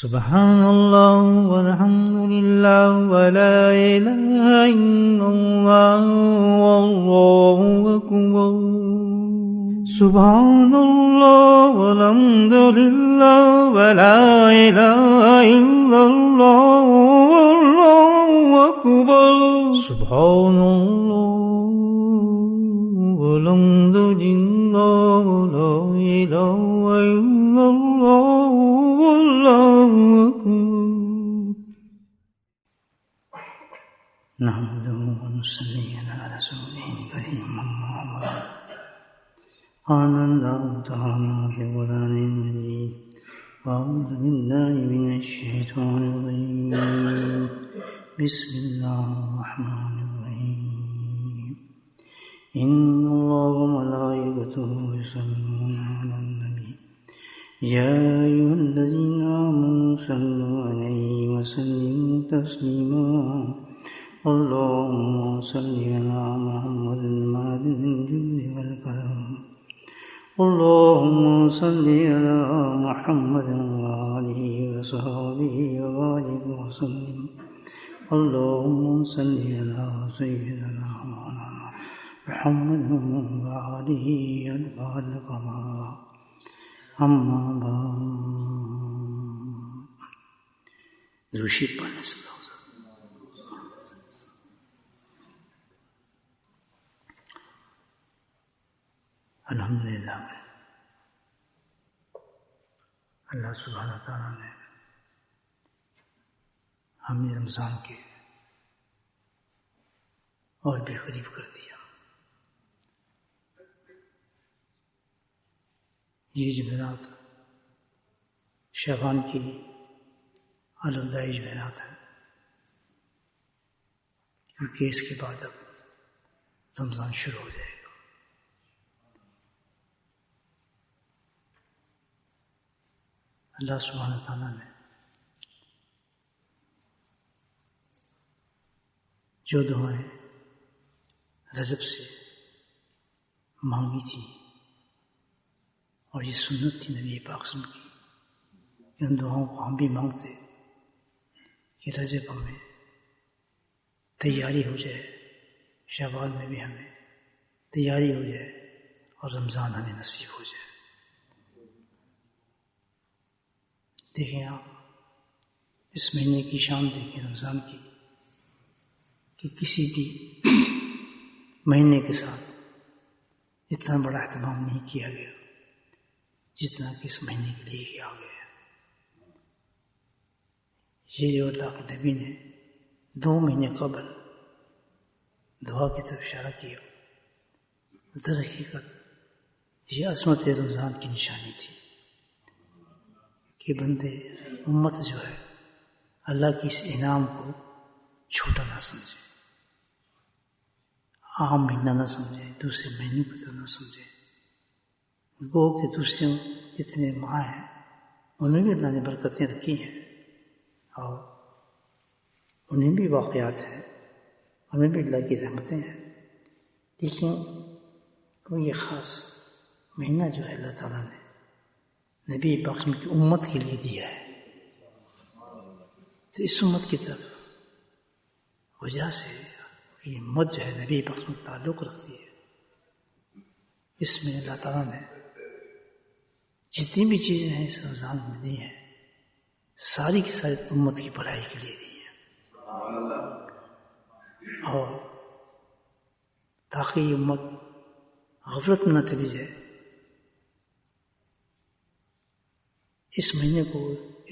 سبحان اللہ والحمد للہ ولا الہ الا اللہ واللہ اکبر سبحان اللہ والحمد للہ ولا الہ الا اللہ واللہ اکبر سبحان اللہ والحمد للہ ولا الہ الا اللہ واللہ اکبر نحمده ونصلي على رسوله الكريم أما بعد قال الله تعالى في القرآن المجيد أعوذ بالله من الشيطان الرجيم بسم الله الرحمن الرحيم إن الله وملائكته يصلون على النبي يا أيها الذين آمنوا صلوا عليه وسلموا تسليما اللهم صل على محمد معدن الجود والكرم اللهم صل على محمد وآله وصحبه وبارك وسلم اللهم صل على سيدنا مولانا محمد وآله وآله كما أما بعد درود پڑھنے سے الحمدللہ اللہ سبحانہ تعالیٰ نے ہمیں رمضان کے اور بھی قریب کر دیا. یہ جمعرات شعبان کی الوداعی جمعرات ہے کیونکہ اس کے بعد اب رمضان شروع ہو جائے گا. اللہ سبحانہ تعالیٰ نے جو دعائیں رجب سے مانگی تھی اور یہ سنت تھی نبی پاک صلی اللہ علیہ وسلم کی کہ ان دعاؤں کو ہم بھی مانگتے کہ رجب ہمیں تیاری ہو جائے, شعبان میں بھی ہمیں تیاری ہو جائے اور رمضان ہمیں نصیب ہو جائے. دیکھیں آپ اس مہینے کی شان دیکھیں رمضان کی کہ کسی بھی مہینے کے ساتھ اتنا بڑا اہتمام نہیں کیا گیا جتنا کہ اس مہینے کے لیے کیا گیا ہے. یہ جو اللہ کے نبی نے 2 مہینے قبل دعا کی طرف اشارہ کیا در حقیقت یہ عظمت رمضان کی نشانی تھی کہ بندے امت جو ہے اللہ کی اس انعام کو چھوٹا نہ سمجھے, عام مہینہ نہ سمجھے, دوسرے مہینے کو تو نہ سمجھے. گو کہ دوسرے جتنے ماہ ہیں انہیں بھی اللہ نے برکتیں رکھی ہیں اور انہیں بھی واقعات ہیں, انہیں بھی اللہ کی رحمتیں ہیں, لیکن کوئی یہ خاص مہینہ جو ہے اللہ تعالیٰ نے نبی پاک کی امت کے لیے دیا ہے. تو اس امت کی طرف وجہ سے یہ امت جو ہے نبی پاک میں تعلق رکھتی ہے. اس میں اللہ تعالیٰ نے جتنی بھی چیزیں ہیں اس رمضان میں دی ہیں ساری کی ساری امت کی بھلائی کے لیے دی ہیں, اور تاکہ یہ امت غفلت میں نہ چلی جائے, اس مہینے کو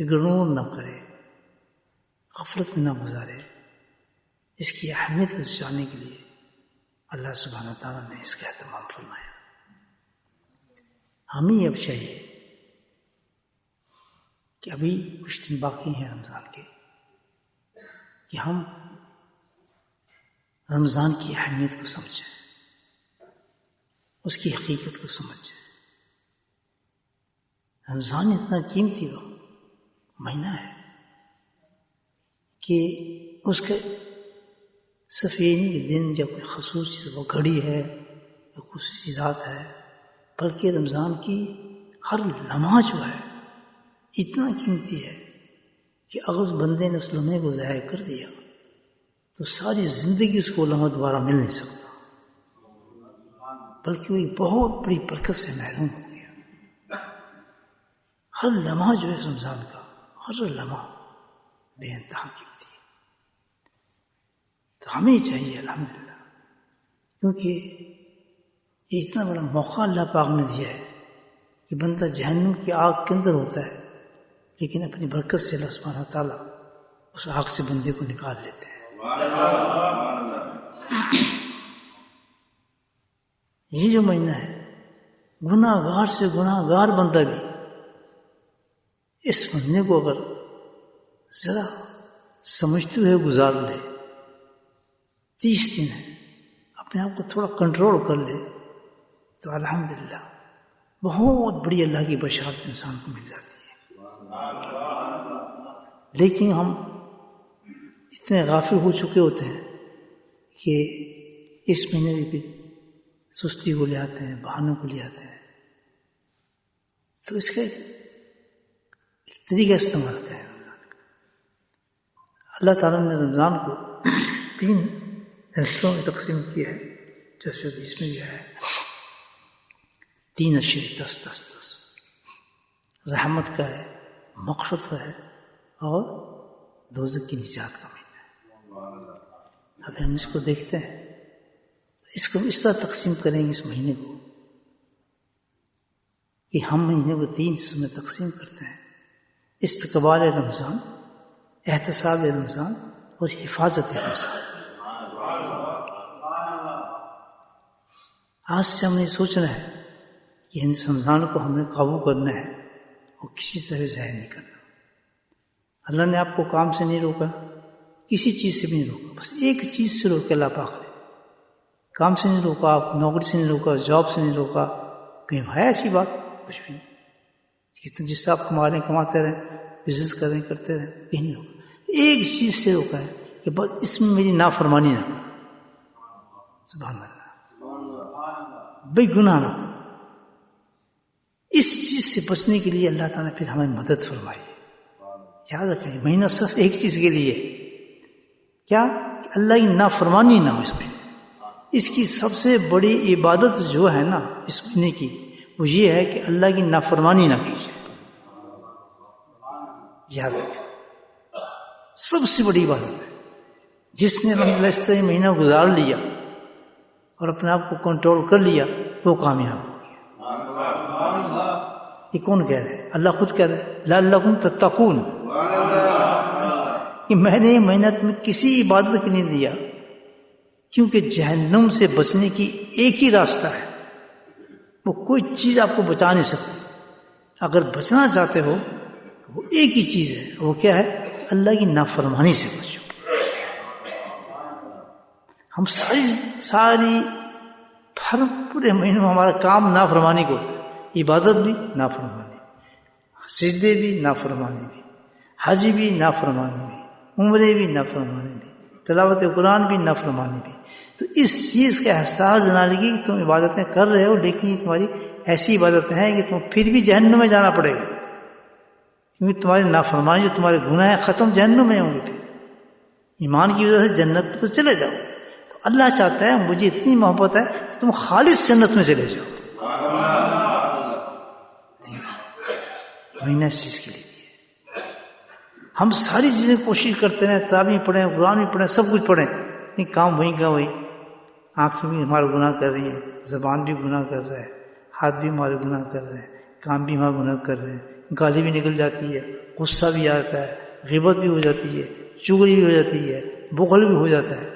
اگنور نہ کرے, غفلت میں نہ گزارے. اس کی اہمیت کو جاننے کے لیے اللہ سبحانہ تعالیٰ نے اس کا اہتمام فرمایا. ہمیں اب چاہیے کہ ابھی کچھ دن باقی ہیں رمضان کے کہ ہم رمضان کی اہمیت کو سمجھیں, اس کی حقیقت کو سمجھیں. رمضان اتنا قیمتی مہینہ ہے کہ اس کے صرف یہ نہیں کہ دن جب کوئی خصوصی وہ گھڑی ہے یا خصوصی رات ہے, بلکہ رمضان کی ہر لمحہ جو ہے اتنا قیمتی ہے کہ اگر اس بندے نے اس لمحے کو ضائع کر دیا تو ساری زندگی اس کو لمحہ دوبارہ مل نہیں سکتا، بلکہ وہ ایک بہت بڑی برکت سے محروم ہو گیا۔ ہر لمحہ جو ہے رمضان کا، ہر لمحہ بے انتہا قیمتی ہے۔ تو ہمیں چاہیے الحمدللہ، کیونکہ یہ اتنا بڑا موقع اللہ پاک نے دیا ہے کہ بندہ جہنم کی آگ کے اندر ہوتا ہے، لیکن اپنی برکت سے اللہ سبحانہ تعالیٰ اس آگ سے بندے کو نکال لیتے ہیں۔ یہ جو مہینہ ہے، گناہ گار سے گناہ گار بندہ بھی اس مہینے کو اگر ذرا سمجھتے ہوئے گزار لے، 30 دن ہے، اپنے آپ کو تھوڑا کنٹرول کر لے، تو الحمدللہ بہت بڑی اللہ کی بشارت انسان کو مل جاتی ہے۔ لیکن ہم اتنے غافل ہو چکے ہوتے ہیں کہ اس مہینے بھی سستی کو لے آتے ہیں، بہانوں کو لے آتے ہیں، تو اس کا ایک طریقہ استعمال کریں رمضان کا۔ اللہ تعالیٰ نے رمضان کو 3 حصوں میں تقسیم کیا ہے، جیسے حدیث میں بھی ہے 3 اشرے 10 رحمت کا ہے، مغفرت کا ہے، اور دوزخ کی نجات کا مہینہ ہے۔ اب ہم اس کو دیکھتے ہیں، اس کو اس طرح تقسیم کریں گے اس مہینے کو کہ ہم مہینے کو 3 حصوں میں تقسیم کرتے ہیں: استقبال رمضان، احتساب رمضان، اور حفاظت رمضان۔ آج سے ہم نے سوچنا ہے کہ رمضان کو ہم نے قابو کرنا ہے اور کسی طرح ضائع نہیں کرنا۔ اللہ نے آپ کو کام سے نہیں روکا، کسی چیز سے بھی نہیں روکا، بس ایک چیز سے روکے اللہ پاک نے۔ کام سے نہیں روکا، آپ نوکری سے نہیں روکا، جاب سے نہیں روکا، کہیں ہے ایسی بات؟ کچھ بھی نہیں۔ جس سے آپ کما رہے ہیں کماتے رہیں، بزنس کر رہے ہیں کرتے رہیں، کہیں نہیں روکا۔ ایک چیز سے روکا ہے کہ بس اس میں میری نافرمانی نہ کرو۔ سبحان اللہ، بے گناہ نہ کرو۔ اس چیز سے بچنے کے لیے اللہ تعالیٰ نے پھر ہمیں مدد فرمائی۔ یاد رکھیں، مہینہ صرف ایک چیز کے لیے، کیا؟ کہ اللہ کی نافرمانی نہ ہو اس مہینے۔ اس کی سب سے بڑی عبادت جو ہے نا اس مہینے کی، وہ یہ ہے کہ اللہ کی نافرمانی نہ کی جائے۔ یاد رکھیں، سب سے بڑی عبادت ہے۔ جس نے الحمدللہ اس طرح مہینہ گزار لیا اور اپنے آپ کو کنٹرول کر لیا، وہ کامیاب ہو گیا۔ یہ کون کہہ رہے ہیں؟ اللہ خود کہہ رہے ہیں لعلکم تتقون، کہ میں نے یہ مہینہ تمہیں کسی عبادت کے نہیں دیا، کیونکہ جہنم سے بچنے کی ایک ہی راستہ ہے، وہ کوئی چیز آپ کو بچا نہیں سکتی۔ اگر بچنا چاہتے ہو وہ ایک ہی چیز ہے، وہ کیا ہے؟ کہ اللہ کی نافرمانی سے بچو۔ ہم ساری ہر پورے مہینے میں ہمارا کام نافرمانی کو ہوتا ہے، عبادت بھی نافرمانی، سجدے بھی نافرمانی بھی، حج بھی نافرمانی بھی، عمرے بھی نافرمانی بھی، تلاوت قرآن بھی نافرمانی بھی۔ تو اس چیز کا احساس نہ لگے کہ تم عبادتیں کر رہے ہو، لیکن یہ تمہاری ایسی عبادتیں ہیں کہ تم پھر بھی جہنم میں جانا پڑے گا، کیونکہ تمہاری نافرمانی جو تمہارے گناہ ختم جہنم میں ہوں گے۔ پھر ایمان کی وجہ سے جنت پہ تو چلے جاؤ، تو اللہ چاہتا ہے، مجھے اتنی محبت ہے کہ تم خالص جنت میں چلے جاؤ۔ مہینہ اس چیز کے لیے ہم ساری چیزیں کوشش کرتے ہیں، تراویح پڑھیں، قرآن بھی پڑھیں، سب کچھ پڑھیں، لیکن کام وہیں کا وہیں۔ آنکھیں بھی ہمارے گناہ کر رہی ہیں، زبان بھی گناہ کر رہا ہے، ہاتھ بھی ہمارے گناہ کر رہے ہیں، کام بھی ہمارے گناہ کر رہے ہیں، گالی بھی نکل جاتی ہے، غصہ بھی آتا ہے، غیبت بھی ہو جاتی ہے، چغلی بھی ہو جاتی ہے، بخل بھی ہو جاتا ہے۔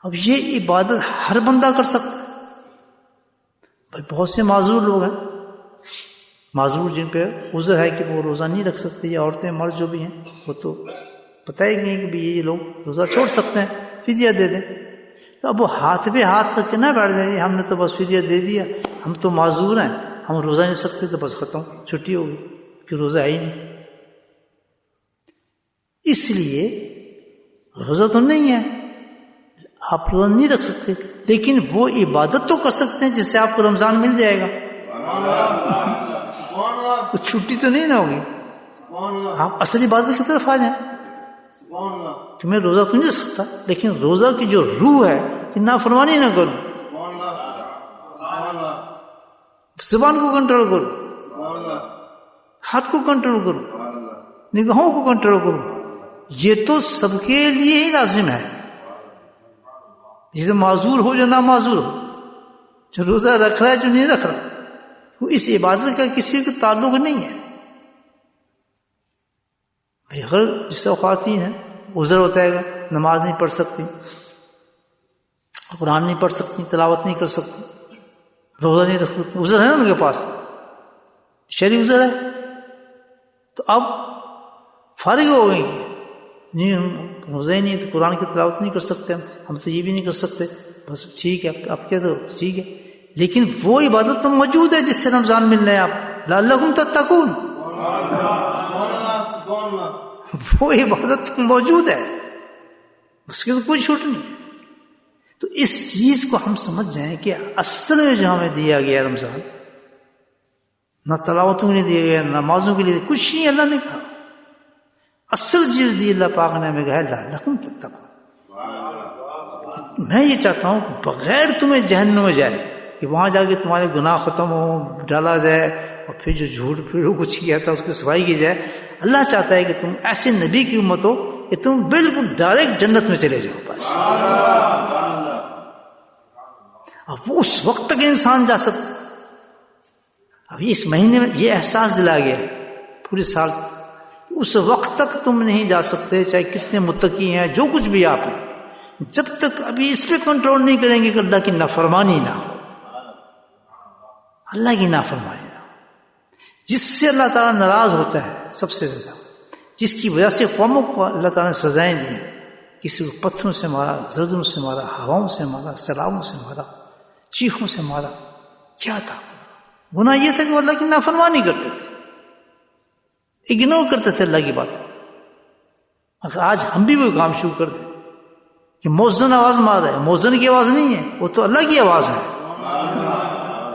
اب یہ عبادت ہر بندہ کر سکتا ہے؟ بھائی بہت سے معذور لوگ ہیں، معذور جن پہ عذر ہے کہ وہ روزہ نہیں رکھ سکتے، یا عورتیں مرد جو بھی ہیں، وہ تو پتہ ہی نہیں کہ یہ لوگ روزہ چھوڑ سکتے ہیں، فدیہ دے دیں۔ تو اب وہ ہاتھ پہ ہاتھ رکھ کے نہ بیٹھ جائیں، ہم نے تو بس فدیہ دے دیا، ہم تو معذور ہیں، ہم روزہ نہیں سکتے، تو بس ختم، چھٹی ہوگی، کہ روزہ ہے ہی نہیں۔ اس لیے روزہ تو نہیں ہے، آپ روزہ نہیں رکھ سکتے، لیکن وہ عبادت تو کر سکتے ہیں جس سے آپ کو رمضان مل جائے گا۔ چھٹی تو نہیں نہ ہوگی، آپ اصل عبادت کی طرف آ جائیں. کہ میں روزہ تو نہیں رکھ سکتا، لیکن روزہ کی جو روح ہے کہ نافرمانی نہ کروں، زبان کو کنٹرول کروں، ہاتھ کو کنٹرول کروں، نگاہوں کو کنٹرول کروں. یہ تو سب کے لیے ہی لازم ہے. یہ تو معذور ہو جو نہ معذور ہو، جو روزہ رکھ رہا ہے جو نہیں رکھ رہا، وہ اس عبادت کا کسی کا تعلق نہیں ہے. اگر جس خواتین ہیں عذر ہوتا ہے، نماز نہیں پڑھ سکتی، قرآن نہیں پڑھ سکتی، تلاوت نہیں کر سکتی، روزہ نہیں رکھ سکتی، عذر ہے نا ان کے پاس، شرعی عذر ہے، تو اب فارغ ہو گئی کہ نہیں ہم روزہ ہی نہیں تو قرآن کی تلاوت نہیں کر سکتے، ہم تو یہ بھی نہیں کر سکتے، بس ٹھیک ہے اب کیا تو ٹھیک ہے. لیکن وہ عبادت تو موجود ہے جس سے رمضان مل رہے ہیں آپ، لعلکم تتقون، وہ عبادت تو موجود ہے، اس کی تو کوئی چھوٹ نہیں. تو اس چیز کو ہم سمجھ جائیں کہ اصل میں جو ہمیں دیا گیا رمضان، نہ تلاوتوں کے لیے دیا گیا، نہ نمازوں کے لیے، کچھ نہیں اللہ نے کہا. اصل چیز دی اللہ پاک نے ہمیں کہا لعلکم تتقون. میں یہ چاہتا ہوں کہ بغیر تمہیں جہنم میں جائے کہ وہاں جا کے تمہارے گناہ ختم ہو، ڈالا جائے، اور پھر جو جھوٹ پھر کچھ کیا تھا اس کی صفائی کی جائے. اللہ چاہتا ہے کہ تم ایسے نبی کی امت ہو کہ تم بالکل ڈائریکٹ جنت میں چلے جاؤ بس. اب وہ اس وقت تک انسان جا سکتا. اب اس مہینے میں یہ احساس دلا گیا ہے پورے سال، اس وقت تک تم نہیں جا سکتے چاہے کتنے متقی ہیں، جو کچھ بھی آپ ہیں، جب تک ابھی اس پہ کنٹرول نہیں کریں گے کہ اللہ کی نافرمانی نہ ہو، اللہ کی نافرمانی نہ ہو، جس سے اللہ تعالیٰ ناراض ہوتا ہے سب سے زیادہ، جس کی وجہ سے قوموں کو اللہ تعالیٰ نے سزائیں دی ہیں. کسی کو پتھروں سے مارا، زلزلوں سے مارا، ہواؤں سے مارا، سیلابوں سے مارا، چیخوں سے مارا. کیا تھا گناہ؟ یہ تھا کہ وہ اللہ کی نافرمانی کرتے تھے، اگنور کرتے تھے اللہ کی باتیں. اگر آج ہم بھی وہ کام شروع کر دیں کہ مؤذن آواز مار رہا ہے، مؤذن کی آواز نہیں ہے، وہ تو اللہ کی آواز ہے،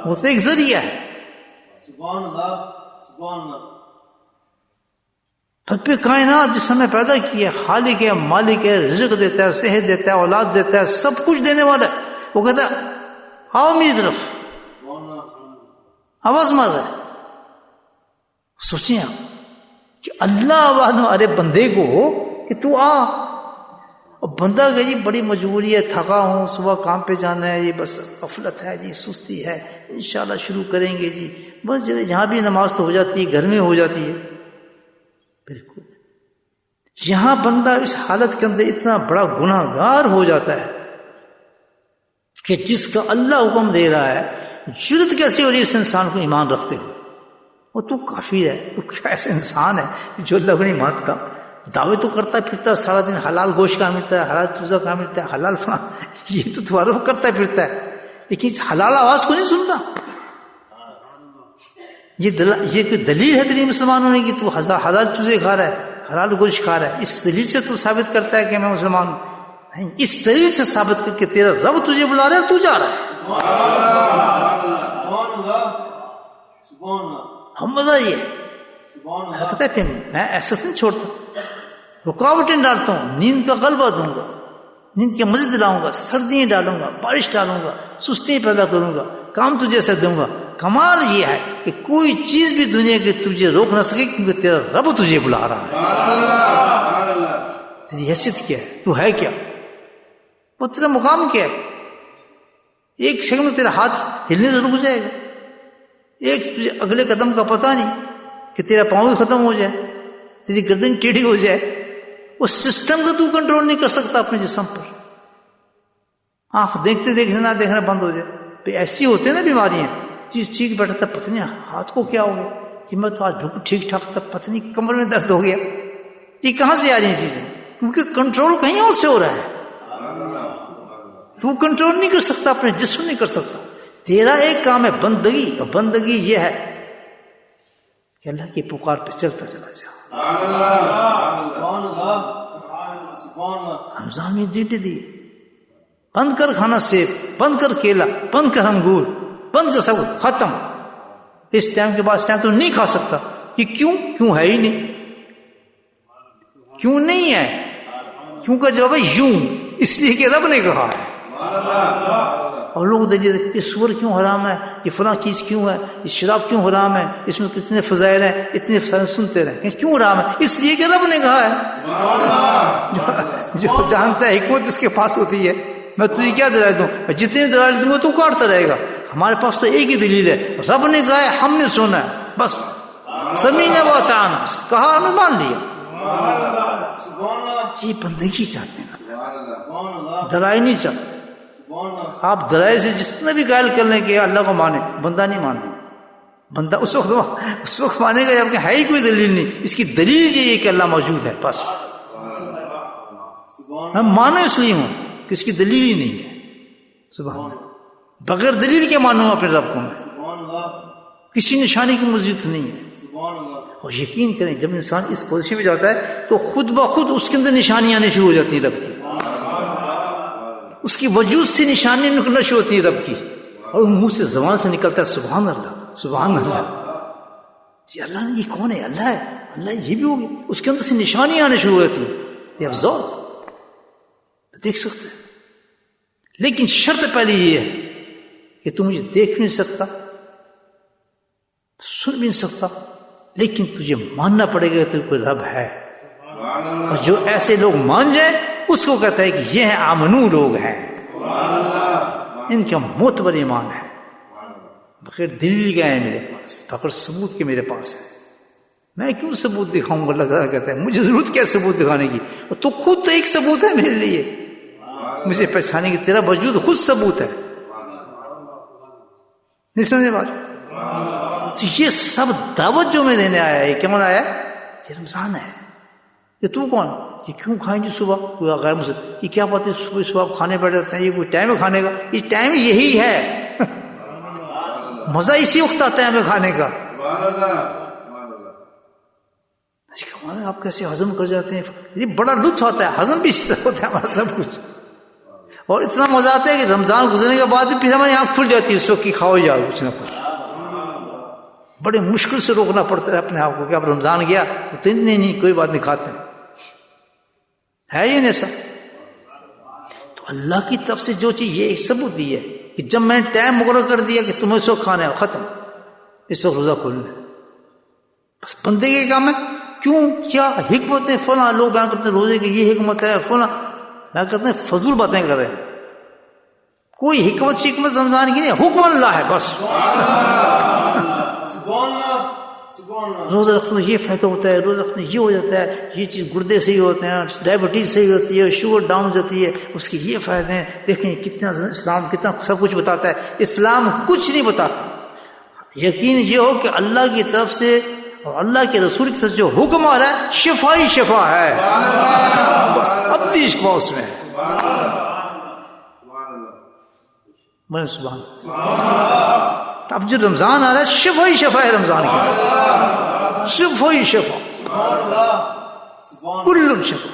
وہ تو ایک ذریعہ ہے. سبحان اللہ، سبحان اللہ. رب کائنات جس ہمیں پیدا کیا، خالق ہے، مالک ہے، رزق دیتا ہے، صحت دیتا ہے، اولاد دیتا ہے، سب کچھ دینے والا ہے. وہ کہتا ہے آؤ میری طرف، آواز مار رہا ہے. سوچیں آپ کہ اللہ آواز مارے بندے کو کہ تو آ، اور بندہ کہ جی بڑی مجبوری ہے، تھکا ہوں، صبح کام پہ جانا ہے، یہ بس غفلت ہے جی، سستی ہے، انشاءاللہ شروع کریں گے جی، بس یہاں بھی نماز تو ہو جاتی ہے، گھر میں ہو جاتی ہے. بالکل یہاں بندہ اس حالت کے اندر اتنا بڑا گناہ گار ہو جاتا ہے کہ جس کا اللہ حکم دے رہا ہے، جرت کیسی ہو رہی ہے اس انسان کو ایمان رکھتے ہوئے. وہ تو کافر ہے، تو کیا ایسا انسان ہے جو اللہ کو نہیں مانتا، دعوے تو کرتا پھرتا سارا دن، حلال گوشت کا ملتا ہے، حلال چوزہ کا ملتا ہے، حلال فلاں، یہ تو تمہارا وہ کرتا پھرتا ہے، لیکن اس حلال آواز کو نہیں سنتا. یہ کوئی دلیل ہے دلیل مسلمانوں نے کہ تو حلال چوزے کھا رہا ہے، حلال گوشت کھا رہا ہے، اس دلیل سے تو ثابت کرتا ہے کہ میں مسلمان ہوں؟ نہیں، اس دلیل سے ثابت کر کے تیرا رب تجھے بلا رہا ہے، تو جا رہا ہے. سبحان اللہ، سبحان اللہ. ہم مزہ یہ کہتا ہے پھر میں ایسا نہیں چھوڑتا، رکاوٹیں ڈالتا ہوں، نیند کا غلبہ دوں گا، نیند کے مزے دلاؤں گا، سردیاں ڈالوں گا، بارش ڈالوں گا، سستیاں پیدا کروں گا، کام تجھے سے دوں گا. کمال یہ ہے کہ کوئی چیز بھی دنیا کی تجھے روک نہ سکے، کیونکہ تیرا رب تجھے بلا رہا ہے. تیری حیثیت کیا ہے، تو ہے کیا، وہ تیرا مقام کیا ہے. ایک سیکنڈ میں تیرا ہاتھ ہلنے سے رک جائے گا، ایک تجھے اگلے قدم کا پتہ نہیں کہ تیرا پاؤں بھی ختم ہو جائے، تیری گردن ٹیڑھی ہو جائے. اس سسٹم کو تو کنٹرول نہیں کر سکتا اپنے جسم پر. آنکھ دیکھتے دیکھتے نہ دیکھنا بند ہو جائے. پھر ایسی ہوتے نا بیماریاں، چیز ٹھیک بیٹھا تھا، پتہ نہیں ہاتھ کو کیا ہو گیا، کہ میں تو آج بالکل ٹھیک ٹھاک تھا، پتہ نہیں کمر میں درد ہو گیا. یہ کہاں سے آ رہی ہیں چیزیں؟ کیونکہ کنٹرول کہیں اور سے ہو رہا ہے. تو کنٹرول نہیں کر سکتا، اپنے جسم نہیں کر سکتا. تیرا ایک کام ہے بندگی، اور بندگی یہ ہے کہ اللہ کی پکار پہ چلتا چلا جا. رمضان میں ڈیوٹی دی، بند کر کھانا سیب، بند کر کیلا، بند کر انگور، بند کر سب ختم. اس ٹائم کے بعد اس ٹائم تو نہیں کھا سکتا. یہ کیوں ہے ہی نہیں. کیوں نہیں ہے؟ کیوں کا جواب ہے یوں، اس لیے کہ رب نے کہا ہے. اور لوگ دیکھیں یہ سور کیوں حرام ہے، یہ فلاں چیز کیوں ہے، یہ شراب کیوں حرام ہے، اس میں اتنے فضائل ہیں، اتنے فضائل سنتے رہیں. کیوں حرام ہے؟ اس لیے کہ رب نے کہا ہے. جو جانتا ہے حکمت اس کے پاس ہوتی ہے. میں تجھے کیا دلائل دوں؟ میں جتنے دلائل دوں گا تو کاٹتا رہے گا. ہمارے پاس تو ایک ہی دلیل ہے، رب نے کہا ہے، ہم نے سنا ہے، بس. سمیعنا واطعنا، کہا ہم نے مان لیا. یہ بندگی چاہتے ہیں، دلائل نہیں چاہتے. آپ دلائل سے جتنا بھی قائل کر لیں کہ اللہ کو مانے، بندہ نہیں مانے. بندہ اس وقت مانے گا جب کہ ہے ہی کوئی دلیل نہیں. اس کی دلیل یہ ہے کہ اللہ موجود ہے، بس. میں مانو اس لیے ہوں کہ اس کی دلیل ہی نہیں ہے. سبحان اللہ. بغیر دلیل کے مانوں اپنے رب کو میں، کسی نشانی کی موجود نہیں ہے. اور یقین کریں جب انسان اس پوزیشن میں جاتا ہے تو خود بخود اس کے اندر نشانیاں آنے شروع ہو جاتی ہیں رب کی. اس کی وجود سے نشانیاں نکلنا شروع ہوتی ہیں رب کی، اور منہ سے زبان سے نکلتا ہے سبحان اللہ سبحان اللہ. یہ اللہ یہ کون ہے؟ اللہ ہے. اللہ یہ بھی ہوگی. اس کے اندر سے نشانیاں آنے شروع ہو جاتی ہیں. یہ افضل دیکھ سکتے ہیں. لیکن شرط پہلی یہ ہے کہ تم مجھے دیکھ بھی نہیں سکتا، سن بھی نہیں سکتا، لیکن تجھے ماننا پڑے گا کہ کوئی رب ہے. اور جو ایسے لوگ مان جائیں اس کو کہتا ہے کہ یہ ہیں آمنو لوگ ہیں، ان کا معتبر ایمان ہے. بغیر دلیل کا ہے میرے پاس، بغیر ثبوت کے میرے پاس ہے. میں کیوں ثبوت دکھاؤں گا؟ اللہ تعالیٰ کہتا ہے مجھے ضرورت کیا ثبوت دکھانے کی؟ تو خود تو ایک ثبوت ہے میرے لیے، مجھے پہچانے کی تیرا وجود خود ثبوت ہے. نہیں سمجھے بات؟ تو یہ سب دعوت جو میں دینے آیا ہے، کیوں آیا ہے؟ یہ رمضان ہے. یہ تو کون؟ یہ کیوں کھائیں گے صبح؟ کوئی غیر مسلم یہ کیا بات ہے صبح صبح کھانے بیٹھ جاتے ہیں؟ یہ کوئی ٹائم ہے کھانے کا؟ یہ ٹائم یہی ہے. مزہ اسی وقت آتا ہے ہمیں کھانے کا. آپ کیسے ہضم کر جاتے ہیں؟ یہ بڑا لطف آتا ہے، ہضم بھی ہوتا ہے ہمارا سب کچھ. اور اتنا مزہ آتا ہے کہ رمضان گزرنے کے بعد پھر ہماری آنکھ کھل جاتی ہے اس وقت کی کھاؤ جاؤ کچھ نہ کچھ. بڑے مشکل سے روکنا پڑتا ہے اپنے آپ کو کہ اب رمضان گیا تو نہیں کوئی بات نہیں کھاتے ہیں. ہے یہ نہیں ایسا؟ تو اللہ کی طرف سے جو چیز یہ ایک ثبوت دی ہے کہ جب میں نے ٹائم مقرر کر دیا کہ تمہیں اس وقت کھانا ہے، ختم، اس وقت روزہ کھولنا ہے. بس بندے کے کام ہے. کیوں؟ کیا حکمت ہے؟ فلاں لوگ بیان کرتے ہیں روزے کی یہ حکمت ہے، فلاں بیان کرتے ہیں، فضول باتیں کر رہے ہیں. کوئی حکمت شکمت رمضان کی نہیں، حکم اللہ ہے بس. روزہ رکھنے میں یہ فائدہ ہوتا ہے، روزہ رکھنے یہ ہو جاتا ہے، یہ چیز گردے صحیح ہوتے ہیں، ڈائبٹیز صحیح ہوتی ہے، شوگر ڈاؤن ہو جاتی ہے، اس کے یہ فائدے ہیں. دیکھیں کتنا اسلام کتنا سب کچھ بتاتا ہے. اسلام کچھ نہیں بتاتا. یقین یہ ہو کہ اللہ کی طرف سے اور اللہ کے رسول کی طرف جو حکم آ رہا ہے شفا ہی شفا ہے، بس اپنی شفا اس میں ہے. بڑے سبحان اللہ. اب جو رمضان آ رہا ہے شفا ہی شفا ہے. رمضان کی شفا ہی شفا، کل شفا.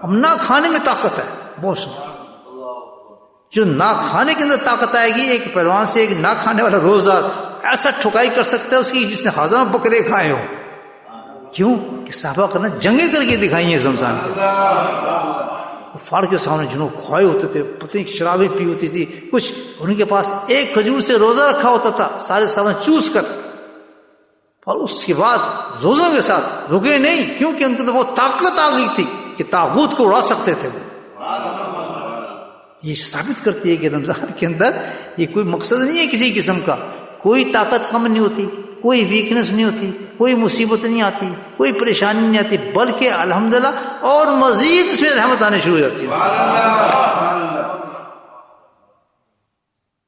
اب نہ کھانے میں طاقت ہے بہت سارا. جو نہ کھانے کے اندر طاقت آئے گی، ایک پہلوان سے ایک نہ کھانے والا روزدار ایسا ٹھکائی کر سکتا ہے اس کی جس نے ہزاروں بکرے کھائے ہو. کیوں کہ صحابہ کرنا جنگیں کر کے دکھائی ہیں رمضان کے. فاڑ کے سامنے جنہوں کھوائے ہوتے تھے، پتہ نہیں شرابیں پی ہوتی تھی کچھ، ان کے پاس ایک کھجور سے روزہ رکھا ہوتا تھا سارے سامان چوس کر، اور اس کے بعد روزوں کے ساتھ رکے نہیں کیونکہ ان کے اندر بہت طاقت آ گئی تھی کہ طاغوت کو اڑا سکتے تھے. یہ ثابت کرتی ہے کہ رمضان کے اندر یہ کوئی مقصد نہیں ہے کسی قسم کا. کوئی طاقت کم نہیں ہوتی، کوئی ویکنس نہیں ہوتی، کوئی مصیبت نہیں آتی، کوئی پریشانی نہیں آتی، بلکہ الحمدللہ اور مزید اس میں رحمت آنے شروع ہو جاتی ہے.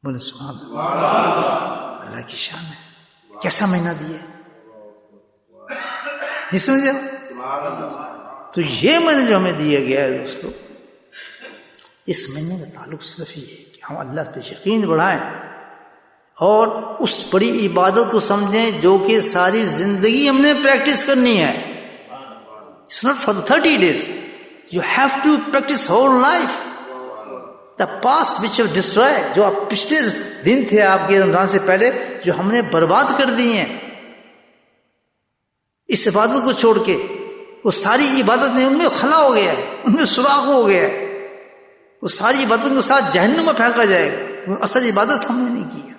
بولے سبحان اللہ. اللہ کی شان ہے. کیسا مہینہ دیا نہیں سمجھے؟ تو یہ مہینہ جو ہمیں دیا گیا ہے دوستو، اس مہینے کا تعلق صرف یہ ہے کہ ہم اللہ پہ یقین بڑھائیں اور اس بڑی عبادت کو سمجھیں جو کہ ساری زندگی ہم نے پریکٹس کرنی ہے. It's not for the 30 days. You have to practice whole life. The past which have destroyed, جو آپ پچھلے دن تھے آپ کے رمضان سے پہلے جو ہم نے برباد کر دی ہیں اس عبادت کو چھوڑ کے، وہ ساری عبادتیں ان میں خلا ہو گیا ہے، ان میں سراغ ہو گیا ہے، وہ ساری عبادتوں کے ساتھ جہنم میں پھینکا جائے گا. وہ اصل عبادت ہم نے نہیں کی ہے.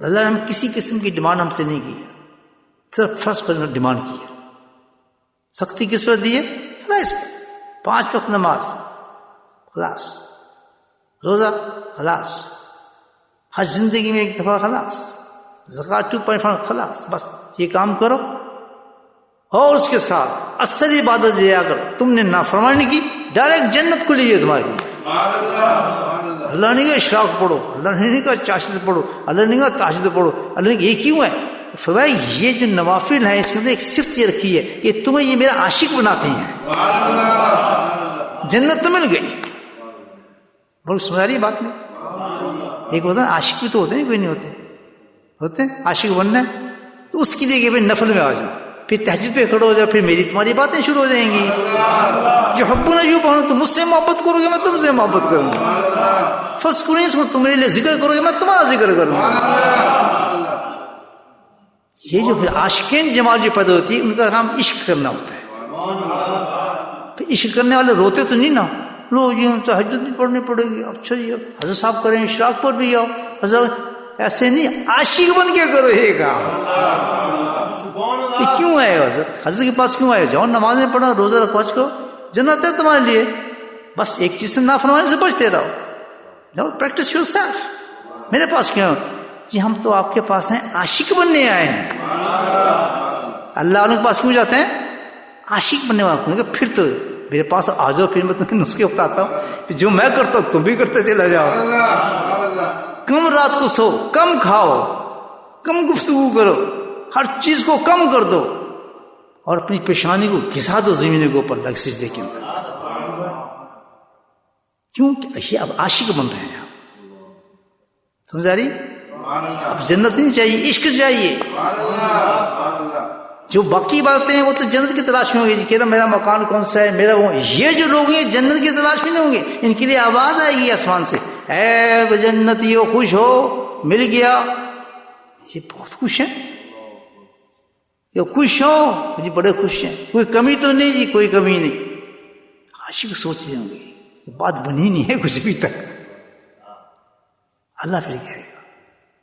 اللہ نے ہم کسی قسم کی ڈیمانڈ ہم سے نہیں کی ہے، صرف فرض پر ڈیمانڈ کی ہے. سختی کس پر دی ہے؟ خلاص پر. 5 وقت نماز خلاص، روزہ خلاص، حج زندگی میں 1 دفعہ خلاص، زکوٰۃ 2.5 خلاص. بس یہ کام کرو. اور اس کے ساتھ اصل عبادت دیا کرو. تم نے نافرمانی کی، ڈائریکٹ جنت کھلی ہے تمہارے لیے. اللہ نے کہا اشراق پڑھو، اللہ نے کہا چاشت پڑھو، اللہ نے کہا تہجد پڑھو. اللہ نے کہا یہ کیوں ہے؟ فرمایا یہ جو نوافل ہیں اس کے اندر ایک صفت یہ رکھی ہے، یہ تمہیں یہ میرا عاشق بناتے ہیں. جنت تو مل گئی. بہت سمجھ رہی بات میں. ایک ہوتا ہے عاشق بھی تو ہوتے ہیں، کوئی نہیں ہوتے ہیں. عاشق بننا ہے تو اس کے لیے کہ بھائی نفل میں آ جاؤ، پھر تہجد پہ کھڑے ہو جاؤ، پھر میری تمہاری باتیں شروع ہو جائیں گی. جو حبنا جو پڑھو، تم مجھ سے محبت کرو گے میں تم سے محبت کروں گا. فذکرونی اس کو تم میرے لیے ذکر کرو گے میں تمہارا ذکر کروں گا. یہ جو پھر عاشقین جماعت جو پیدا ہوتی ہے ان کا کام عشق کرنا ہوتا ہے. پھر عشق کرنے والے روتے تو نہیں نا، لو یہ تہجد بھی پڑھنی پڑے گی. اچھا جی اب حضرت صاحب کریں اشراق پر بھی آؤ. حضرت ایسے نہیں، عاشق بن کے کرو یہ کام. یہ کیوں آئے حضرت؟ حضرت کے پاس کیوں آئے؟ جاؤ نمازیں پڑھو، روزہ رکھو، حج کرو، جنت ہے تمہارے لیے. بس ایک چیز سے نافرمانی سے بچتے رہو. جاؤ پریکٹس یور سیلف. میرے پاس کیوں؟ کہ ہم تو آپ کے پاس ہیں عاشق بننے آئے ہیں. اللہ والوں کے پاس کیوں جاتے ہیں؟ عاشق بننے والوں کے. پھر تو میرے پاس آ جاؤ، پھر میں تمہیں نسخے بتاتا ہوں کہ جو میں کرتا ہوں تم بھی کرتے چلا جاؤ. کم رات کو سو، کم کھاؤ، کم گفتگو کرو، ہر چیز کو کم کر دو اور اپنی پیشانی کو گھسا دو زمین کے اوپر لگ سجدے کے اندر. کیوں کہ یہ اب عاشق بن رہے ہیں. سمجھا رہی؟ اب جنت نہیں چاہیے، عشق چاہیے. جو باقی باتیں ہیں وہ تو جنت کی تلاش میں ہوں گی. کہ میرا مکان کون سا ہے، میرا وہ. یہ جو لوگ ہیں جنت کی تلاش میں نہیں ہوں گے. ان کے لیے آواز آئے گی آسمان سے، اے جنتیو خوش ہو، مل گیا. یہ بہت خوش ہیں، یہ خوش ہو جی، بڑے خوش ہیں. کوئی کمی تو نہیں جی، کوئی کمی نہیں. عاشق سوچ رہے ہوں گے بات بنی نہیں ہے کچھ بھی تک. اللہ پھر کہے گا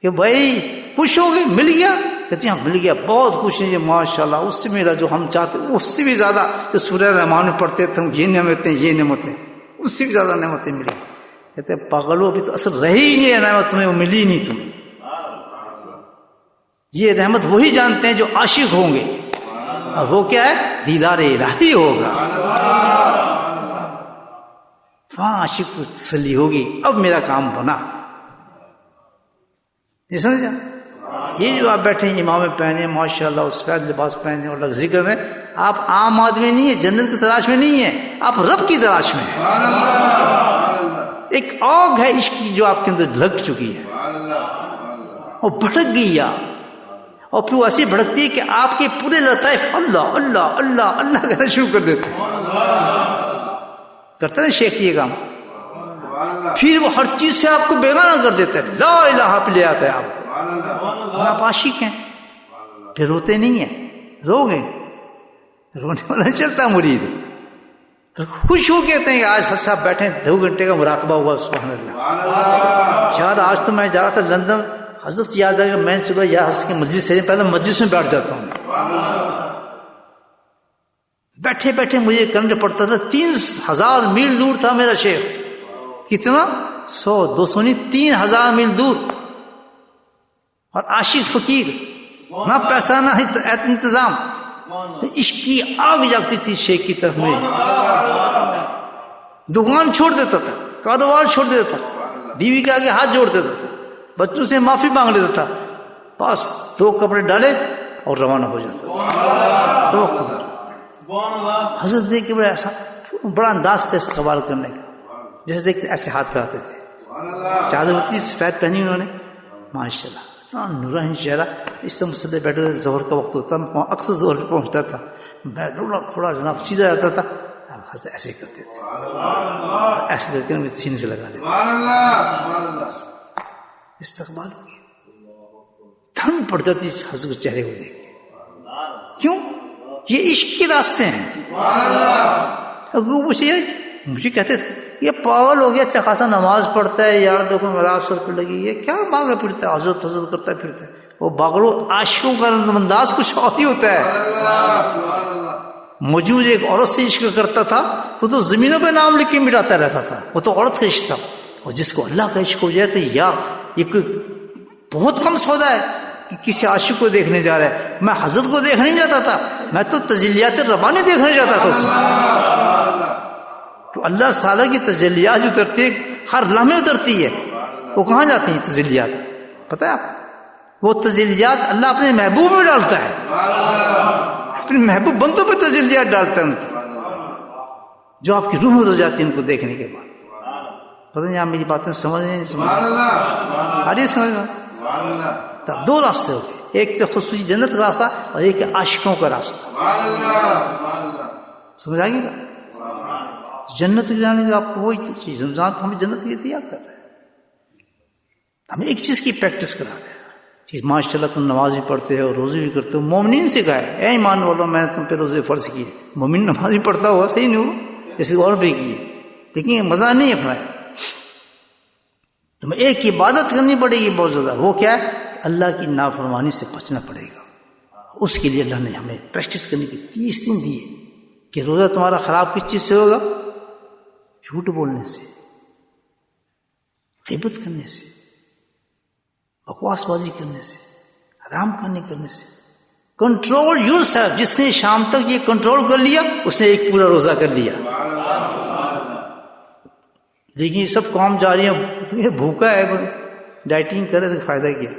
کہ بھائی خوش ہو گئے، مل گیا. کہتے ہیں مل گیا، بہت خوش ہیں یہ ماشاءاللہ. اس سے میرا جو ہم چاہتے اس سے بھی زیادہ جو سورہ رحمان میں پڑھتے تھے ہم، یہ نعمتیں یہ نعمتیں، اس سے بھی زیادہ نعمتیں ملی. کہتے ہیں پاگلو ابھی تو اصل رہی ہی نہیں ہے نعمت تمہیں، وہ ملی نہیں تمہیں. یہ رحمت وہی جانتے ہیں جو عاشق ہوں گے. اور وہ کیا ہے؟ دیدار الہی ہوگا. وہاں عاشق کو تسلی ہوگی اب میرا کام بنا. نہیں سمجھا؟ یہ جو آپ بیٹھے ہیں امام پہنے ماشاءاللہ سفید لباس پہنے اور ذکر میں، آپ عام آدمی نہیں ہیں، جنت کی تلاش میں نہیں ہیں، آپ رب کی تلاش میں ہیں. ایک آگ ہے عشق کی جو آپ کے اندر لگ چکی ہے اور بھٹک گئی آپ، اور پھر وہ ایسی بھڑکتی ہے کہ آپ کے پورے لطائف اللہ اللہ اللہ اللہ کہنا شروع کر دیتے ہیں. کرتا ہے شیخ یہ کام. پھر وہ ہر چیز سے آپ کو بیگانہ کر دیتا ہے، لا الہ پہ لے آتا ہے آپ کو. آپ عاشق ہیں، پھر روتے نہیں ہیں. رو گے، رونے والا چلتا مرید. خوش ہو کہتے ہیں کہ آج حضرت صاحب بیٹھے 2 گھنٹے کا مراقبہ ہوا. سبحان اللہ. یار آج تو میں جا رہا تھا لندن، حضرت یاد آئے کہ میں چلو یا حضرت کی مجلس سے پہلے مجلس میں بیٹھ جاتا ہوں. بیٹھے بیٹھے مجھے کرنٹ پڑتا تھا. 3000 میل دور تھا میرا شیخ. کتنا؟ 100 200 نہیں، 3000 میل دور. اور عاشق فقیر، نہ پیسہ نہ انتظام. عشق کی آگ جاگتی تھی شیخ کی طرف. میں دکان چھوڑ دیتا تھا، کاروبار چھوڑ دیتا تھا، بیوی کے آگے ہاتھ جوڑ دیتا تھا، بچوں سے معافی مانگ لیتا تھا، بس 2 کپڑے ڈالے اور روانہ ہو جاتا تھا. 2 کپڑے. حضرت دیکھ کے بڑا ایسا بڑا انداز تھا استقبال کرنے کا، جیسے دیکھتے ایسے ہاتھ پھیلاتے تھے. چادر ہوتی تھی سفید پہنی انہوں نے ماشاءاللہ، اتنا نورانی چہرہ. اس سے مسئلے بیٹھے ظہر کا وقت ہوتا، میں اکثر ظہر پہ پہنچتا تھا، میں روڑا کھوڑا جناب سیدھا جاتا تھا. حضرت ایسے کرتے تھے، ایسے کر کے سینے سے لگا دیتے. استقبال ہو گیا. ٹھنڈ پڑ جاتی حضرت کے چہرے کو دیکھ کے. کیوں؟ یہ عشق کے راستے ہیں. مجھے کہتے تھے یہ پاگل ہو گیا، اچھا خاصا نماز پڑھتا ہے یار، دیکھو میرا سر پہ لگی، یہ کیا مانگا پھرتا ہے، حضرت حضرت کرتا پھرتا ہے. وہ باغلو عاشقوں کا انداز کچھ اور ہی ہوتا ہے. مجھے ایک عورت سے عشق کرتا تھا تو زمینوں پہ نام لکھ کے مٹاتا رہتا تھا، وہ تو عورت کا عشق تھا. اور جس کو اللہ کا عشق ہو جائے تو یا یہ کوئی بہت کم سودا ہے کہ کسی عاشق کو دیکھنے جا رہا ہے. میں حضرت کو دیکھنے جاتا تھا، میں تو تجلیات ربانی دیکھنے جاتا تھا. اس میں تو اللہ تعالیٰ کی تجلیات جو اترتی ہے ہر لمحے اترتی ہے. وہ کہاں جاتی ہیں تجلیات؟ پتہ ہے آپ، وہ تجلیات اللہ اپنے محبوب میں ڈالتا ہے، اپنے محبوب بندوں پہ تجلیات ڈالتا ہے ان کی، جو آپ کی روح میں اتر جاتی ہے ان کو دیکھنے کے بعد. پتہ نہیں آپ میری باتیں سمجھ نہیں سمجھ آ سمجھ میں؟ تب دو راستے ہوتے ہیں، ایک تو خصوصی جنت کا راستہ اور ایک عاشقوں کا راستہ. سمجھ آ گئی بات؟ جنت جانے کا آپ کو وہی چیز رمضان تو ہمیں جنت کے لیے تیار کر رہے ہیں. ہمیں ایک چیز کی پریکٹس کرا رہے ہیں کہ ماشاء اللہ تم نماز بھی پڑھتے ہو، روزے بھی کرتے ہو. مومنین سے کہا ہے اے ایمان والو میں نے تم پہ روزے فرض کیے. مومن نماز بھی پڑھتا ہوا صحیح نہیں ہوا جیسے اور بھی کیے، لیکن یہ مزہ نہیں اپنایا. تمہیں ایک عبادت کرنی پڑے گی بہت زیادہ، وہ کیا ہے؟ اللہ کی نافرمانی سے بچنا پڑے گا. اس کے لیے اللہ نے ہمیں پریکٹس کرنے کی 30 دن دیے کہ روزہ تمہارا خراب کس چیز سے ہوگا؟ جھوٹ بولنے سے، غیبت کرنے سے، بکواس بازی کرنے سے، حرام کھانے کرنے سے. Control your self. جس نے شام تک یہ کنٹرول کر لیا اس نے ایک پورا روزہ کر لیا. لیکن یہ سب کام جاری ہے، تو یہ بھوکا ہے، ڈائٹنگ کرے سے فائدہ کیا؟